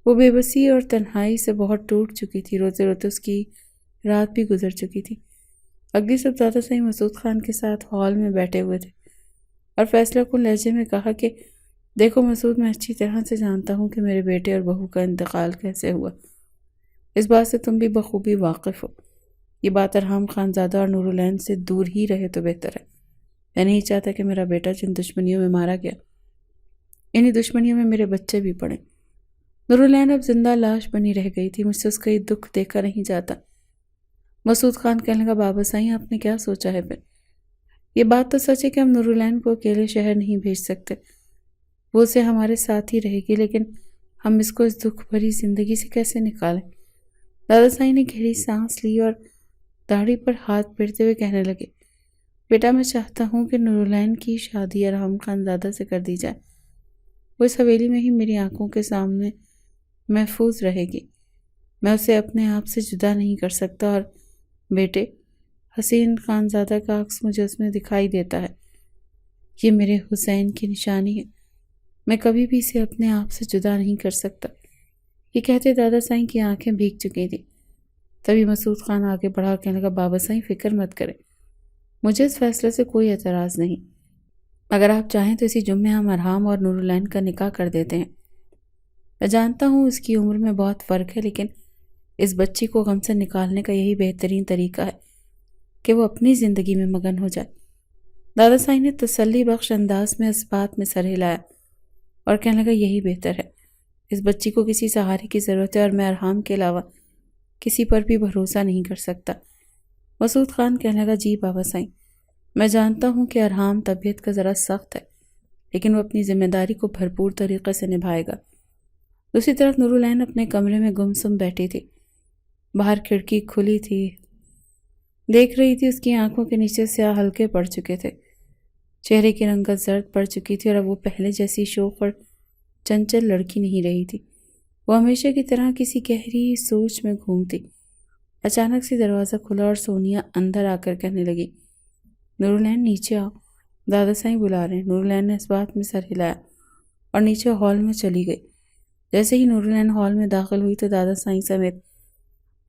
وہ بے بسی اور تنہائی سے بہت ٹوٹ چکی تھی۔ روتے روتے اس کی رات بھی گزر چکی تھی۔ اگلی صبح دادا صاحب مسعود خان کے ساتھ ہال میں بیٹھے ہوئے تھے اور فیصلہ کن لہجے میں کہا کہ دیکھو مسعود، میں اچھی طرح سے جانتا ہوں کہ میرے بیٹے اور بہو کا انتقال کیسے ہوا۔ اس بات سے تم بھی بخوبی واقف ہو۔ یہ بات ارحام خانزادہ اور نورالعین سے دور ہی رہے تو بہتر ہے۔ میں نہیں چاہتا کہ میرا بیٹا جن دشمنیوں میں مارا گیا، انہی دشمنیوں میں میرے بچے بھی پڑے۔ نورالعین اب زندہ لاش بنی رہ گئی تھی۔ مجھ سے اس کا یہ دکھ دیکھا نہیں جاتا۔ مسعود خان کہنے لگا، بابا سائیں آپ نے کیا سوچا ہے پھر؟ یہ بات تو سچ ہے کہ ہم نورالعین کو اکیلے شہر نہیں بھیج سکتے، وہ اسے ہمارے ساتھ ہی رہے گی، لیکن ہم اس کو اس دکھ بھری زندگی سے کیسے نکالیں؟ دادا سائیں نے گہری سانس لی اور داڑھی پر ہاتھ پھیرتے ہوئے کہنے لگے، بیٹا میں چاہتا ہوں کہ نورالعین کی شادی ارحام خانزادہ سے کر دی جائے۔ وہ اس حویلی میں ہی میری آنکھوں کے سامنے محفوظ رہے گی۔ میں اسے اپنے آپ سے جدا نہیں کر سکتا، اور بیٹے، حسین خانزادہ کا عکس مجھے اس میں دکھائی دیتا ہے۔ یہ میرے حسین کی نشانی ہے، میں کبھی بھی اسے اپنے آپ سے جدا نہیں کر سکتا۔ یہ کہتے دادا سائیں کی آنکھیں بھیگ چکی تھیں۔ تبھی مسعود خان آگے بڑھا کہنے لگا، بابا سائیں فکر مت کریں، مجھے اس فیصلے سے کوئی اعتراض نہیں۔ اگر آپ چاہیں تو اسی جمعے ہم ارحام اور نورالعین کا نکاح کر دیتے ہیں۔ میں جانتا ہوں اس کی عمر میں بہت فرق ہے، لیکن اس بچی کو غم سے نکالنے کا یہی بہترین طریقہ ہے کہ وہ اپنی زندگی میں مگن ہو جائے۔ دادا سائیں نے تسلی بخش انداز میں اس بات میں سر ہلایا اور کہنے لگا، یہی بہتر ہے۔ اس بچی کو کسی سہارے کی ضرورت ہے، اور میں ارحام کے علاوہ کسی پر بھی بھروسہ نہیں کر سکتا۔ مسعود خان کہنے لگا، جی بابا سائیں، میں جانتا ہوں کہ ارحام طبیعت کا ذرا سخت ہے، لیکن وہ اپنی ذمہ داری کو بھرپور طریقے سے نبھائے گا۔ دوسری طرف نورالعین اپنے کمرے میں گمسم بیٹھی تھی۔ باہر کھڑکی کھلی تھی، دیکھ رہی تھی۔ اس کی آنکھوں کے نیچے سیاہ حلقے پڑ چکے تھے، چہرے کی رنگت زرد پڑ چکی تھی، اور اب وہ پہلے جیسی شوخ اور چنچل لڑکی نہیں رہی تھی۔ وہ ہمیشہ کی طرح کسی گہری سوچ میں گھومتی۔ اچانک سے دروازہ کھلا اور سونیا اندر آ کر کہنے لگی، نورالعین نیچے آؤ، دادا سائیں بلا رہے ہیں۔ نورالعین نے اس بات میں سر ہلایا اور نیچے ہال میں چلی گئی۔ جیسے ہی نورالعین ہال میں داخل ہوئی تو دادا سائیں سمیت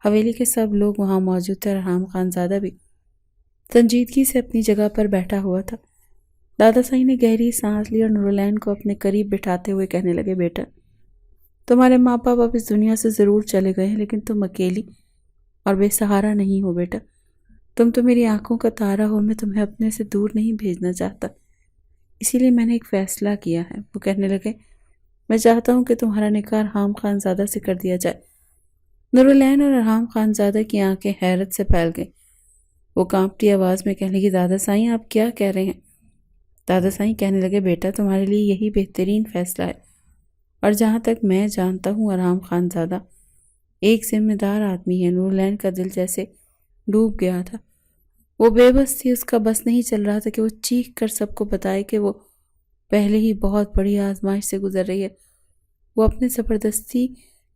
حویلی کے سب لوگ وہاں موجود تھے۔ ارحام خانزادہ بھی سنجیدگی سے اپنی جگہ پر بیٹھا ہوا تھا۔ دادا سائیں نے گہری سانس لی اور نورالعین کو اپنے قریب بٹھاتے ہوئے کہنے لگے، بیٹا، تمہارے ماں باپ اب اس دنیا سے ضرور چلے گئے ہیں، لیکن تم اکیلی اور بے سہارا نہیں ہو بیٹا۔ تم تو میری آنکھوں کا تارا ہو، میں تمہیں اپنے سے دور نہیں بھیجنا چاہتا، اسی لیے میں نے ایک فیصلہ کیا ہے۔ وہ کہنے لگے، میں چاہتا ہوں کہ تمہارا نکاح ارحام خانزادہ سے کر دیا جائے۔ نورالعین اور ارحام خانزادہ کی آنکھیں حیرت سے پھیل گئیں۔ وہ کانپتی آواز میں کہنے لگی، دادا سائیں آپ کیا کہہ رہے ہیں؟ دادا سائیں کہنے لگے، بیٹا تمہارے لیے یہی بہترین فیصلہ ہے، اور جہاں تک میں جانتا ہوں ارحام خانزادہ ایک ذمہ دار آدمی ہے۔ نورالعین کا دل جیسے ڈوب گیا تھا، وہ بے بس تھی۔ اس کا بس نہیں چل رہا تھا کہ وہ چیخ کر سب کو بتائے کہ وہ پہلے ہی بہت بڑی آزمائش سے گزر رہی ہے۔ وہ اپنے زبردستی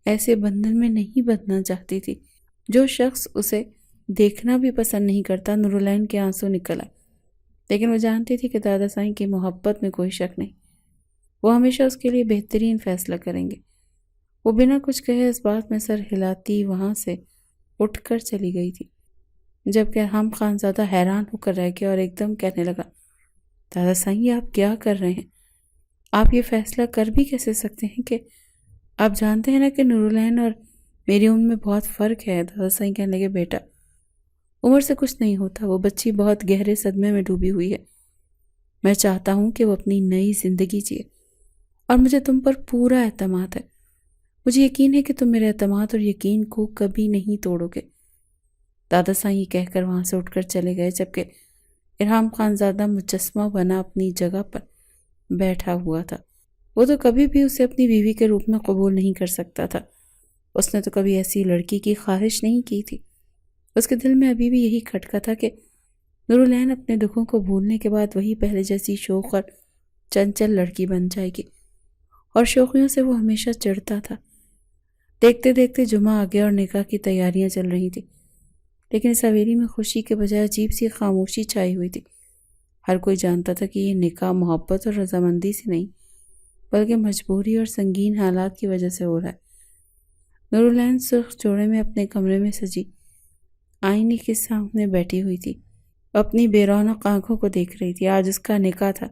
ایسے بندھن میں نہیں بندھنا چاہتی تھی جو شخص اسے دیکھنا بھی پسند نہیں کرتا۔ نورالعین کے آنسو نکل آئے، لیکن وہ جانتی تھی کہ دادا سائیں کی محبت میں کوئی شک نہیں، وہ ہمیشہ اس کے لیے بہترین فیصلہ کریں گے۔ وہ بنا کچھ کہے اس بات میں سر ہلاتی وہاں سے اٹھ کر چلی گئی تھی، جبکہ ارحام خانزادہ حیران ہو کر رہ گیا اور ایک دم کہنے لگا، دادا سائیں یہ آپ کیا کر رہے ہیں؟ آپ یہ فیصلہ کر بھی کیسے سکتے ہیں کہ آپ جانتے ہیں نا کہ نورالعین اور میری عمر میں بہت فرق ہے۔ دادا سائیں کہنے لگے، بیٹا عمر سے کچھ نہیں ہوتا، وہ بچی بہت گہرے صدمے میں ڈوبی ہوئی ہے۔ میں چاہتا ہوں کہ وہ اپنی نئی زندگی جیے، اور مجھے تم پر پورا اعتماد ہے۔ مجھے یقین ہے کہ تم میرے اعتماد اور یقین کو کبھی نہیں توڑو گے۔ دادا سائیں یہ کہہ کر وہاں سے اٹھ کر چلے گئے، جبکہ ارحام خانزادہ مجسمہ بنا اپنی جگہ پر بیٹھا ہوا تھا۔ وہ تو کبھی بھی اسے اپنی بیوی کے روپ میں قبول نہیں کر سکتا تھا، اس نے تو کبھی ایسی لڑکی کی خواہش نہیں کی تھی۔ اس کے دل میں ابھی بھی یہی کھٹکا تھا کہ نورالعین اپنے دکھوں کو بھولنے کے بعد وہی پہلے جیسی شوخ اور چنچل لڑکی بن جائے گی، اور شوخیوں سے وہ ہمیشہ چڑھتا تھا۔ دیکھتے دیکھتے جمعہ آ گیا اور نکاح کی تیاریاں چل رہی تھیں، لیکن اس حویلی میں خوشی کے بجائے عجیب سی خاموشی چھائی ہوئی تھی۔ ہر کوئی جانتا تھا کہ یہ نکاح محبت اور رضامندی سے نہیں، بلکہ مجبوری اور سنگین حالات کی وجہ سے ہو رہا ہے۔ نورالعین سرخ جوڑے میں اپنے کمرے میں سجی آئینے کے سامنے بیٹھی ہوئی تھی، اپنی بے رونق آنکھوں کو دیکھ رہی تھی۔ آج اس کا نکاح تھا،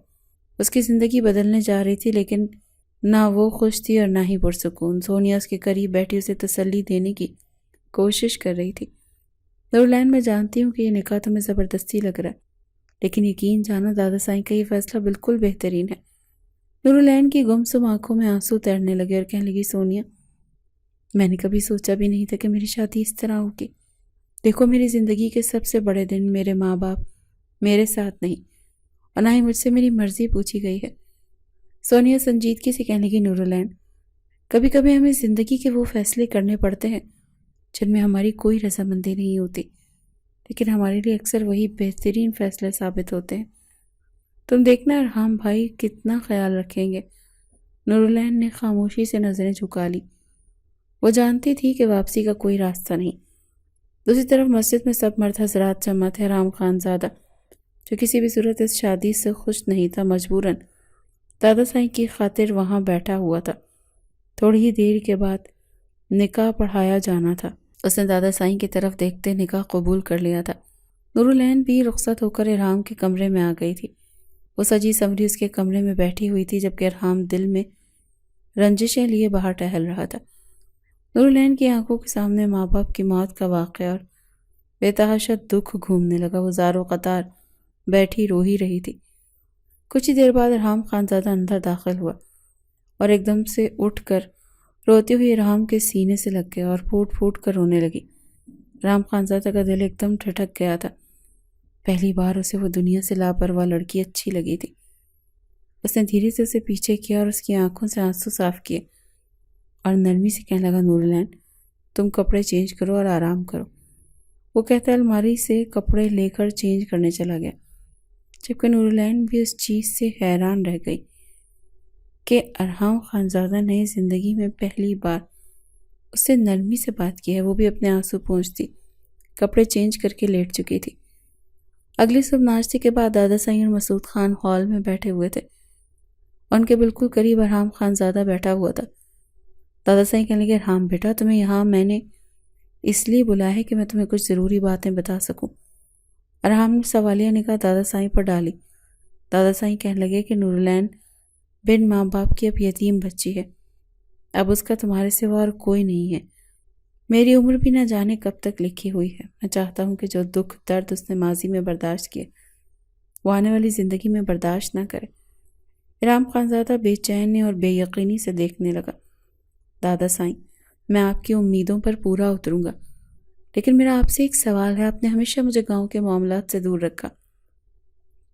اس کی زندگی بدلنے جا رہی تھی، لیکن نہ وہ خوش تھی اور نہ ہی پرسکون۔ سونیا اس کے قریب بیٹھی اسے تسلی دینے کی کوشش کر رہی تھی۔ نورالعین، میں جانتی ہوں کہ یہ نکاح تمہیں زبردستی لگ رہا ہے، لیکن یقین جانا دادا سائیں کا یہ فیصلہ بالکل بہترین ہے۔ نورالعین کی گمسم آنکھوں میں آنسو تیرنے لگے اور کہنے لگی، سونیا میں نے کبھی سوچا بھی نہیں تھا کہ میری شادی اس طرح ہوگی۔ دیکھو، میری زندگی کے سب سے بڑے دن میرے ماں باپ میرے ساتھ نہیں، اور نہ ہی مجھ سے میری مرضی پوچھی گئی ہے۔ سونیا سنجیدگی سے کہنے لگی، نورالعین کبھی کبھی ہمیں زندگی کے وہ فیصلے کرنے پڑتے ہیں جن میں ہماری کوئی رضامندی نہیں ہوتی، لیکن ہمارے لیے اکثر وہی بہترین فیصلے ثابت ہوتے ہیں۔ تم دیکھنا ارحام بھائی کتنا خیال رکھیں گے۔ نورالعین نے خاموشی سے نظریں جھکا لی، وہ جانتی تھی کہ واپسی کا کوئی راستہ نہیں۔ دوسری طرف مسجد میں سب مرد حضرات جمع تھے۔ ارحام خانزادہ جو کسی بھی صورت اس شادی سے خوش نہیں تھا، مجبوراً دادا سائیں کی خاطر وہاں بیٹھا ہوا تھا۔ تھوڑی ہی دیر کے بعد نکاح پڑھایا جانا تھا۔ اس نے دادا سائیں کی طرف دیکھتے نکاح قبول کر لیا تھا۔ نورالعین بھی رخصت ہو کر ارحام کے کمرے میں آ گئی تھی۔ وہ سجی سنوری اس کے کمرے میں بیٹھی ہوئی تھی، جبکہ ارحام دل میں رنجشیں لیے باہر ٹہل رہا تھا۔ نورالعین کی آنکھوں کے سامنے ماں باپ کی موت کا واقعہ اور بے تحاشا دکھ گھومنے لگا۔ وہ زار و قطار بیٹھی رو ہی رہی تھی۔ کچھ ہی دیر بعد ارحام خانزادہ اندر داخل ہوا اور ایک دم سے اٹھ کر روتی ہوئی ارحام کے سینے سے لگ گیا اور پھوٹ پھوٹ کر رونے لگی۔ ارحام خانزادہ کا دل ایک دم ٹھٹک گیا تھا۔ پہلی بار اسے وہ دنیا سے لاپرواہ لڑکی اچھی لگی تھی۔ اس نے دھیرے سے اسے پیچھے کیا اور اس کی آنکھوں سے آنسو صاف کیے اور نرمی سے کہنے لگا، نورالعین تم کپڑے چینج کرو اور آرام کرو۔ وہ کہتا الماری سے کپڑے لے کر چینج کرنے چلا گیا، جبکہ نورالعین بھی اس چیز سے حیران رہ گئی کہ ارحام خانزادہ نے زندگی میں پہلی بار اس سے نرمی سے بات کی ہے، وہ بھی اپنے آنسو پونچھتی کپڑے چینج کر کے لیٹ چکی تھی۔ اگلی صبح ناشتے کے بعد دادا سائیں اور مسعود خان ہال میں بیٹھے ہوئے تھے، ان کے بالکل قریب ارحام خانزادہ بیٹھا ہوا تھا۔ دادا سائیں کہنے لگے، ارحام بیٹا تمہیں یہاں میں نے اس لیے بلایا ہے کہ میں تمہیں کچھ ضروری باتیں بتا سکوں۔ ارحام نے سوالیہ نگاہ دادا سائیں پر ڈالی۔ دادا سائیں کہنے لگے کہ نورالعین بن ماں باپ کی اب یتیم بچی ہے، اب اس کا تمہارے سوا اور کوئی نہیں ہے۔ میری عمر بھی نہ جانے کب تک لکھی ہوئی ہے۔ میں چاہتا ہوں کہ جو دکھ درد اس نے ماضی میں برداشت کیے وہ آنے والی زندگی میں برداشت نہ کرے۔ ارحام خانزادہ بے چینی اور بے یقینی سے دیکھنے لگا۔ دادا سائیں میں آپ کی امیدوں پر پورا اتروں گا، لیکن میرا آپ سے ایک سوال ہے۔ آپ نے ہمیشہ مجھے گاؤں کے معاملات سے دور رکھا،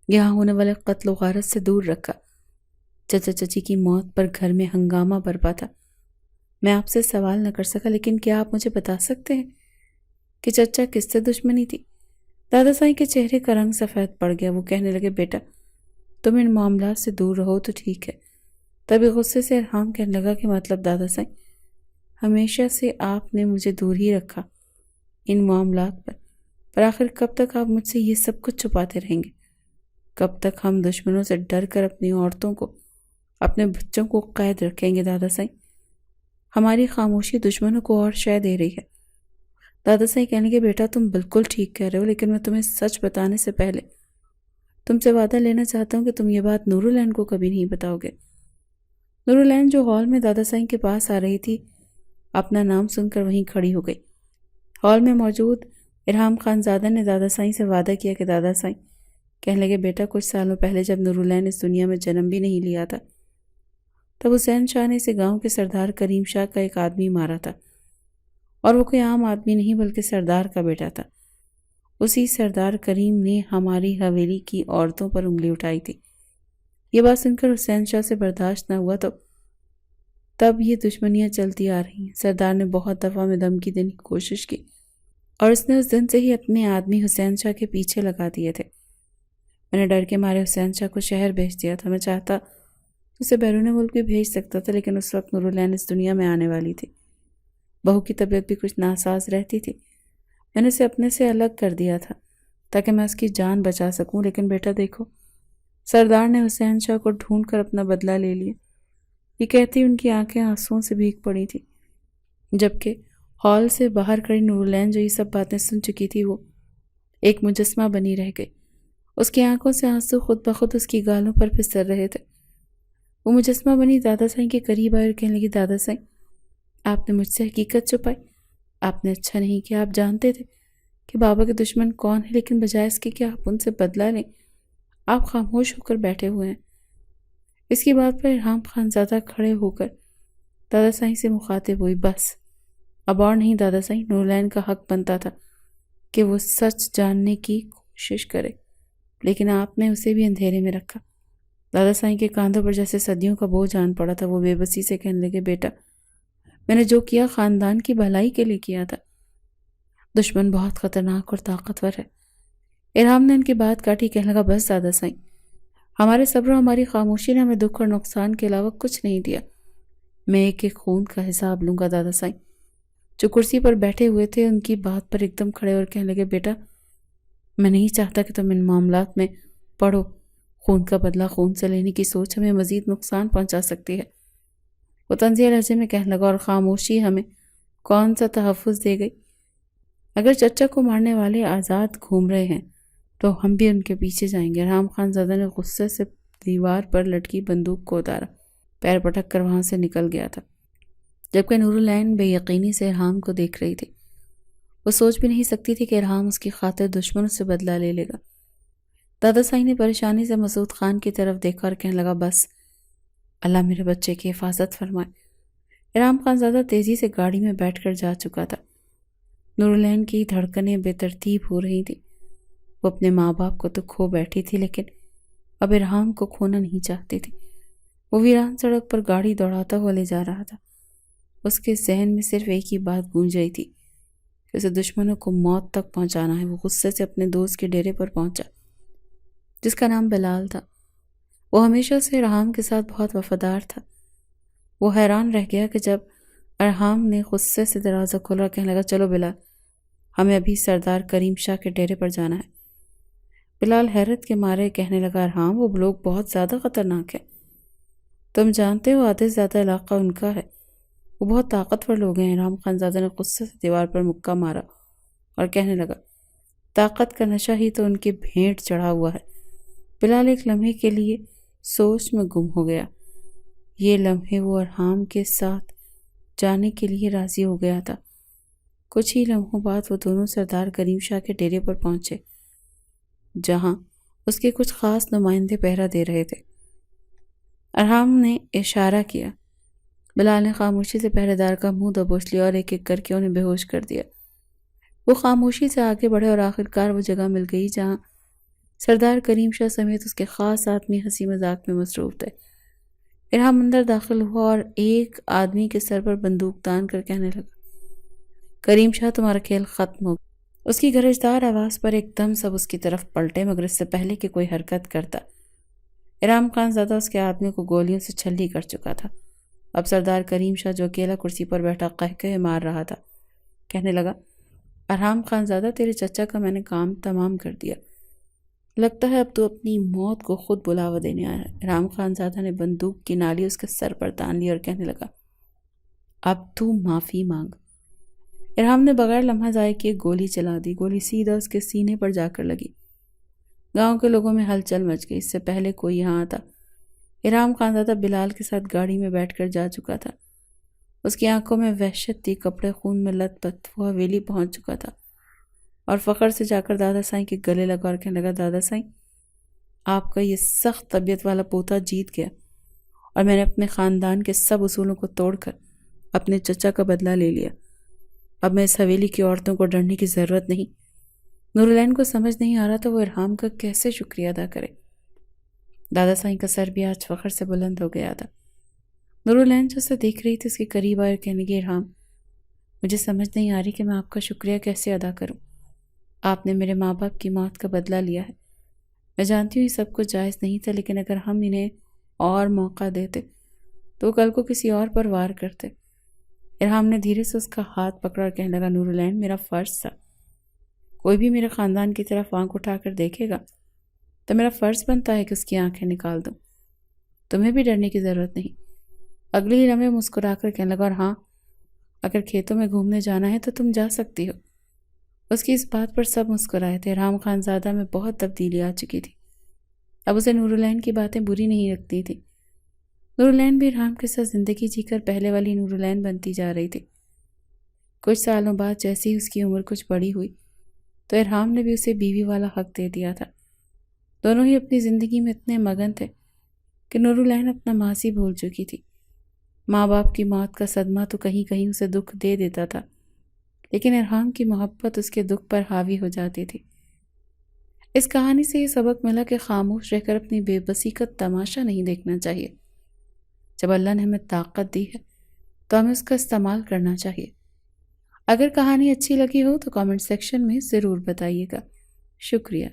یہاں ہونے والے قتل و غارت سے دور رکھا۔ چچا چچی کی موت پر گھر میں ہنگامہ برپا تھا۔ میں آپ سے سوال نہ کر سکا، لیکن کیا آپ مجھے بتا سکتے ہیں کہ چچا کس سے دشمنی تھی؟ دادا سائیں کے چہرے کا رنگ سفید پڑ گیا۔ وہ کہنے لگے، بیٹا تم ان معاملات سے دور رہو تو ٹھیک ہے۔ تبھی غصے سے ارحام کہنے لگا کہ مطلب دادا سائیں ہمیشہ سے آپ نے مجھے دور ہی رکھا ان معاملات پر۔ پر آخر کب تک آپ مجھ سے یہ سب کچھ چھپاتے رہیں گے؟ کب تک ہم دشمنوں سے ڈر کر اپنی عورتوں کو، اپنے بچوں کو قید رکھیں گے دادا سائی؟ ہماری خاموشی دشمنوں کو اور شے دے رہی ہے۔ دادا سائی کہنے لگے، بیٹا تم بالکل ٹھیک کہہ رہے ہو، لیکن میں تمہیں سچ بتانے سے پہلے تم سے وعدہ لینا چاہتا ہوں کہ تم یہ بات نورالعین کو کبھی نہیں بتاؤ گے۔ نورالعین جو ہال میں دادا سائی کے پاس آ رہی تھی، اپنا نام سن کر وہیں کھڑی ہو گئی۔ ہال میں موجود ارحام خان زادہ نے دادا سائی سے وعدہ کیا کہ دادا سائی کہنے لگے، بیٹا کچھ سالوں پہلے جب نورالعین اس دنیا میں جنم بھی نہیں لیا تھا، تب حسین شاہ نے اسے گاؤں کے سردار کریم شاہ کا ایک آدمی مارا تھا، اور وہ کوئی عام آدمی نہیں بلکہ سردار کا بیٹا تھا۔ اسی سردار کریم نے ہماری حویلی کی عورتوں پر انگلی اٹھائی تھی۔ یہ بات سن کر حسین شاہ سے برداشت نہ ہوا تو تب یہ دشمنیاں چلتی آ رہی ہیں۔ سردار نے بہت دفعہ میں دھمکی دینے کی کوشش کی، اور اس نے اس دن سے ہی اپنے آدمی حسین شاہ کے پیچھے لگا دیے تھے۔ میں نے ڈر کے مارے حسین شاہ کو شہر بھیج دیا تھا۔ میں چاہتا اسے بیرون ملک بھی بھیج سکتا تھا، لیکن اس وقت نورالعین اس دنیا میں آنے والی تھی۔ بہو کی طبیعت بھی کچھ ناساز رہتی تھی۔ میں نے اسے اپنے سے الگ کر دیا تھا تاکہ میں اس کی جان بچا سکوں، لیکن بیٹا دیکھو، سردار نے حسین شاہ کو ڈھونڈ کر اپنا بدلہ لے لیا۔ یہ کہتی ان کی آنکھیں آنسوؤں سے بھیگ پڑی تھی، جبکہ ہال سے باہر کھڑی نورالعین جو یہ سب باتیں سن چکی تھی، وہ ایک مجسمہ بنی رہ گئی۔ اس کی آنکھوں سے آنسو خود بخود اس کی گالوں پر پھسل رہے تھے۔ وہ مجسمہ بنی دادا سائی کے قریب آئی اور کہنے لگی، دادا سائی آپ نے مجھ سے حقیقت چھپائی۔ آپ نے اچھا نہیں کیا۔ آپ جانتے تھے کہ بابا کے دشمن کون ہیں، لیکن بجائے اس کے کہ آپ ان سے بدلہ لیں، آپ خاموش ہو کر بیٹھے ہوئے ہیں۔ اس کی بات پر ارحام خان زادہ کھڑے ہو کر دادا سائی سے مخاطب ہوئی، بس اب اور نہیں دادا سائی، نورالعین کا حق بنتا تھا کہ وہ سچ جاننے کی کوشش کرے، لیکن آپ نے اسے بھی اندھیرے میں رکھا۔ دادا سائی کے کاندھوں پر جیسے صدیوں کا بوجھ آن پڑا تھا۔ وہ بے بسی سے کہنے لگے، بیٹا میں نے جو کیا خاندان کی بھلائی کے لیے کیا تھا۔ دشمن بہت خطرناک اور طاقتور ہے۔ ارحام نے ان کی بات کاٹی، کہنے لگا، بس دادا سائی، ہمارے صبر و ہماری خاموشی نے ہمیں دکھ اور نقصان کے علاوہ کچھ نہیں دیا۔ میں ایک ایک خون کا حساب لوں گا دادا سائی۔ جو کرسی پر بیٹھے ہوئے تھے ان کی بات پر ایک دم کھڑے اور کہنے لگے، بیٹا میں نہیں چاہتا کہ تم ان معاملات میں پڑو۔ خون کا بدلہ خون سے لینے کی سوچ ہمیں مزید نقصان پہنچا سکتی ہے۔ وہ طنزیہ لہجے میں کہنے لگا، اور خاموشی ہمیں کون سا تحفظ دے گئی؟ اگر چچا کو مارنے والے آزاد گھوم رہے ہیں تو ہم بھی ان کے پیچھے جائیں گے۔ ارحام خان زادہ نے غصے سے دیوار پر لٹکی بندوق کو اتارا، پیر پٹک کر وہاں سے نکل گیا تھا، جبکہ نورالعین بے یقینی سے ارحام کو دیکھ رہی تھی۔ وہ سوچ بھی نہیں سکتی تھی کہ ارحام اس کی خاطر دشمنوں سے بدلہ لے لے گا۔ دادا سائی نے پریشانی سے مسعود خان کی طرف دیکھا اور کہنے لگا، بس اللہ میرے بچے کی حفاظت فرمائے۔ ارحام خان زادہ تیزی سے گاڑی میں بیٹھ کر جا چکا تھا۔ نورالعین کی دھڑکنیں بے ترتیب ہو رہی تھیں۔ وہ اپنے ماں باپ کو تو کھو بیٹھی تھی، لیکن اب ارحام کو کھونا نہیں چاہتی تھی۔ وہ ویران سڑک پر گاڑی دوڑاتا ہوا لے جا رہا تھا۔ اس کے ذہن میں صرف ایک ہی بات گونج رہی تھی کہ اسے دشمنوں کو موت تک پہنچانا ہے۔ وہ غصے سے اپنے دوست کے ڈیرے پر پہنچا، جس کا نام بلال تھا۔ وہ ہمیشہ سے ارحام کے ساتھ بہت وفادار تھا۔ وہ حیران رہ گیا کہ جب ارحام نے غصے سے دروازہ کھولا اور کہنے لگا، چلو بلال، ہمیں ابھی سردار کریم شاہ کے ڈیرے پر جانا ہے۔ بلال حیرت کے مارے کہنے لگا، ارحام وہ لوگ بہت زیادہ خطرناک ہیں۔ تم جانتے ہو آدھے سے زیادہ علاقہ ان کا ہے، وہ بہت طاقتور لوگ ہیں۔ ارحام خان زادہ نے غصے سے دیوار پر مکہ مارا اور کہنے لگا، طاقت کا نشہ ہی تو ان کی بھینٹ چڑھا ہوا ہے۔ بلال ایک لمحے کے لیے سوچ میں گم ہو گیا۔ یہ لمحے وہ ارحام کے ساتھ جانے کے لیے راضی ہو گیا تھا۔ کچھ ہی لمحوں بعد وہ دونوں سردار کریم شاہ کے ڈیرے پر پہنچے، جہاں اس کے کچھ خاص نمائندے پہرا دے رہے تھے۔ ارحام نے اشارہ کیا۔ بلال نے خاموشی سے پہرے دار کا منہ دبوچ لیا اور ایک ایک کر کے انہیں بے ہوش کر دیا۔ وہ خاموشی سے آگے بڑھے اور آخرکار وہ جگہ مل گئی جہاں سردار کریم شاہ سمیت اس کے خاص آدمی ہنسی مذاق میں مصروف تھے۔ ارحام اندر داخل ہوا اور ایک آدمی کے سر پر بندوق تان کر کہنے لگا، کریم شاہ تمہارا کھیل ختم ہو گیا۔ اس کی گرجدار آواز پر ایک دم سب اس کی طرف پلٹے، مگر اس سے پہلے کہ کوئی حرکت کرتا ارحام خان زادہ اس کے آدمی کو گولیوں سے چھلی کر چکا تھا۔ اب سردار کریم شاہ جو اکیلا کرسی پر بیٹھا قہقہے مار رہا تھا، کہنے لگا، ارحام خان زادہ، تیرے چچا کا میں نے کام تمام کر دیا، لگتا ہے اب تو اپنی موت کو خود بلاوا دینے آیا ہے۔ ارحام خان زادہ نے بندوق کی نالی اس کے سر پر تان لی اور کہنے لگا، اب تو معافی مانگ۔ ارحام نے بغیر لمحہ ضائع کیے گولی چلا دی۔ گولی سیدھا اس کے سینے پر جا کر لگی۔ گاؤں کے لوگوں میں ہلچل مچ گئی۔ اس سے پہلے کوئی یہاں آتا، ارحام خان زادہ بلال کے ساتھ گاڑی میں بیٹھ کر جا چکا تھا۔ اس کی آنکھوں میں وحشت تھی، کپڑے خون میں لت پت۔ وہ حویلی پہنچ چکا تھا اور فخر سے جا کر دادا سائیں کے گلے لگا اور کہنے لگا، دادا سائیں، آپ کا یہ سخت طبیعت والا پوتا جیت گیا اور میں نے اپنے خاندان کے سب اصولوں کو توڑ کر اپنے چچا کا بدلہ لے لیا۔ اب میں اس حویلی کی عورتوں کو ڈرنے کی ضرورت نہیں۔ نورالعین کو سمجھ نہیں آ رہا تھا وہ ارحام کا کیسے شکریہ ادا کرے۔ دادا سائیں کا سر بھی آج فخر سے بلند ہو گیا تھا۔ نورالعین جو اسے دیکھ رہی تھی اس کے قریب آئے اور کہنے لگی، ارحام، مجھے سمجھ نہیں آ رہی کہ میں آپ کا شکریہ کیسے ادا کروں۔ آپ نے میرے ماں باپ کی موت کا بدلہ لیا ہے۔ میں جانتی ہوں یہ سب کچھ جائز نہیں تھا، لیکن اگر ہم انہیں اور موقع دیتے تو وہ کل کو کسی اور پر وار کرتے۔ ارحام نے دھیرے سے اس کا ہاتھ پکڑا اور کہنے لگا، نورالعین، میرا فرض تھا، کوئی بھی میرے خاندان کی طرف آنکھ اٹھا کر دیکھے گا تو میرا فرض بنتا ہے کہ اس کی آنکھیں نکال دوں۔ تمہیں بھی ڈرنے کی ضرورت نہیں۔ اگلے ہی لمحے مسکرا کر کہنے لگا، اور ہاں، اگر کھیتوں میں گھومنے جانا ہے تو تم جا سکتی ہو۔ اس کی اس بات پر سب مسکرائے تھے۔ ارحام خان زادہ میں بہت تبدیلی آ چکی تھی۔ اب اسے نورالعین کی باتیں بری نہیں لگتی تھی۔ نورالعین بھی ارحام کے ساتھ زندگی جی کر پہلے والی نورالعین بنتی جا رہی تھی۔ کچھ سالوں بعد جیسے ہی اس کی عمر کچھ بڑی ہوئی تو ارحام نے بھی اسے بیوی والا حق دے دیا تھا۔ دونوں ہی اپنی زندگی میں اتنے مگن تھے کہ نورالعین اپنا ماضی بھول چکی تھی۔ ماں باپ کی موت کا صدمہ تو کہیں کہیں اسے دکھ دے دیتا تھا، لیکن ارحام کی محبت اس کے دکھ پر حاوی ہو جاتی تھی۔ اس کہانی سے یہ سبق ملا کہ خاموش رہ کر اپنی بے بسی کا تماشا نہیں دیکھنا چاہیے۔ جب اللہ نے ہمیں طاقت دی ہے تو ہمیں اس کا استعمال کرنا چاہیے۔ اگر کہانی اچھی لگی ہو تو کامنٹ سیکشن میں ضرور بتائیے گا۔ شکریہ۔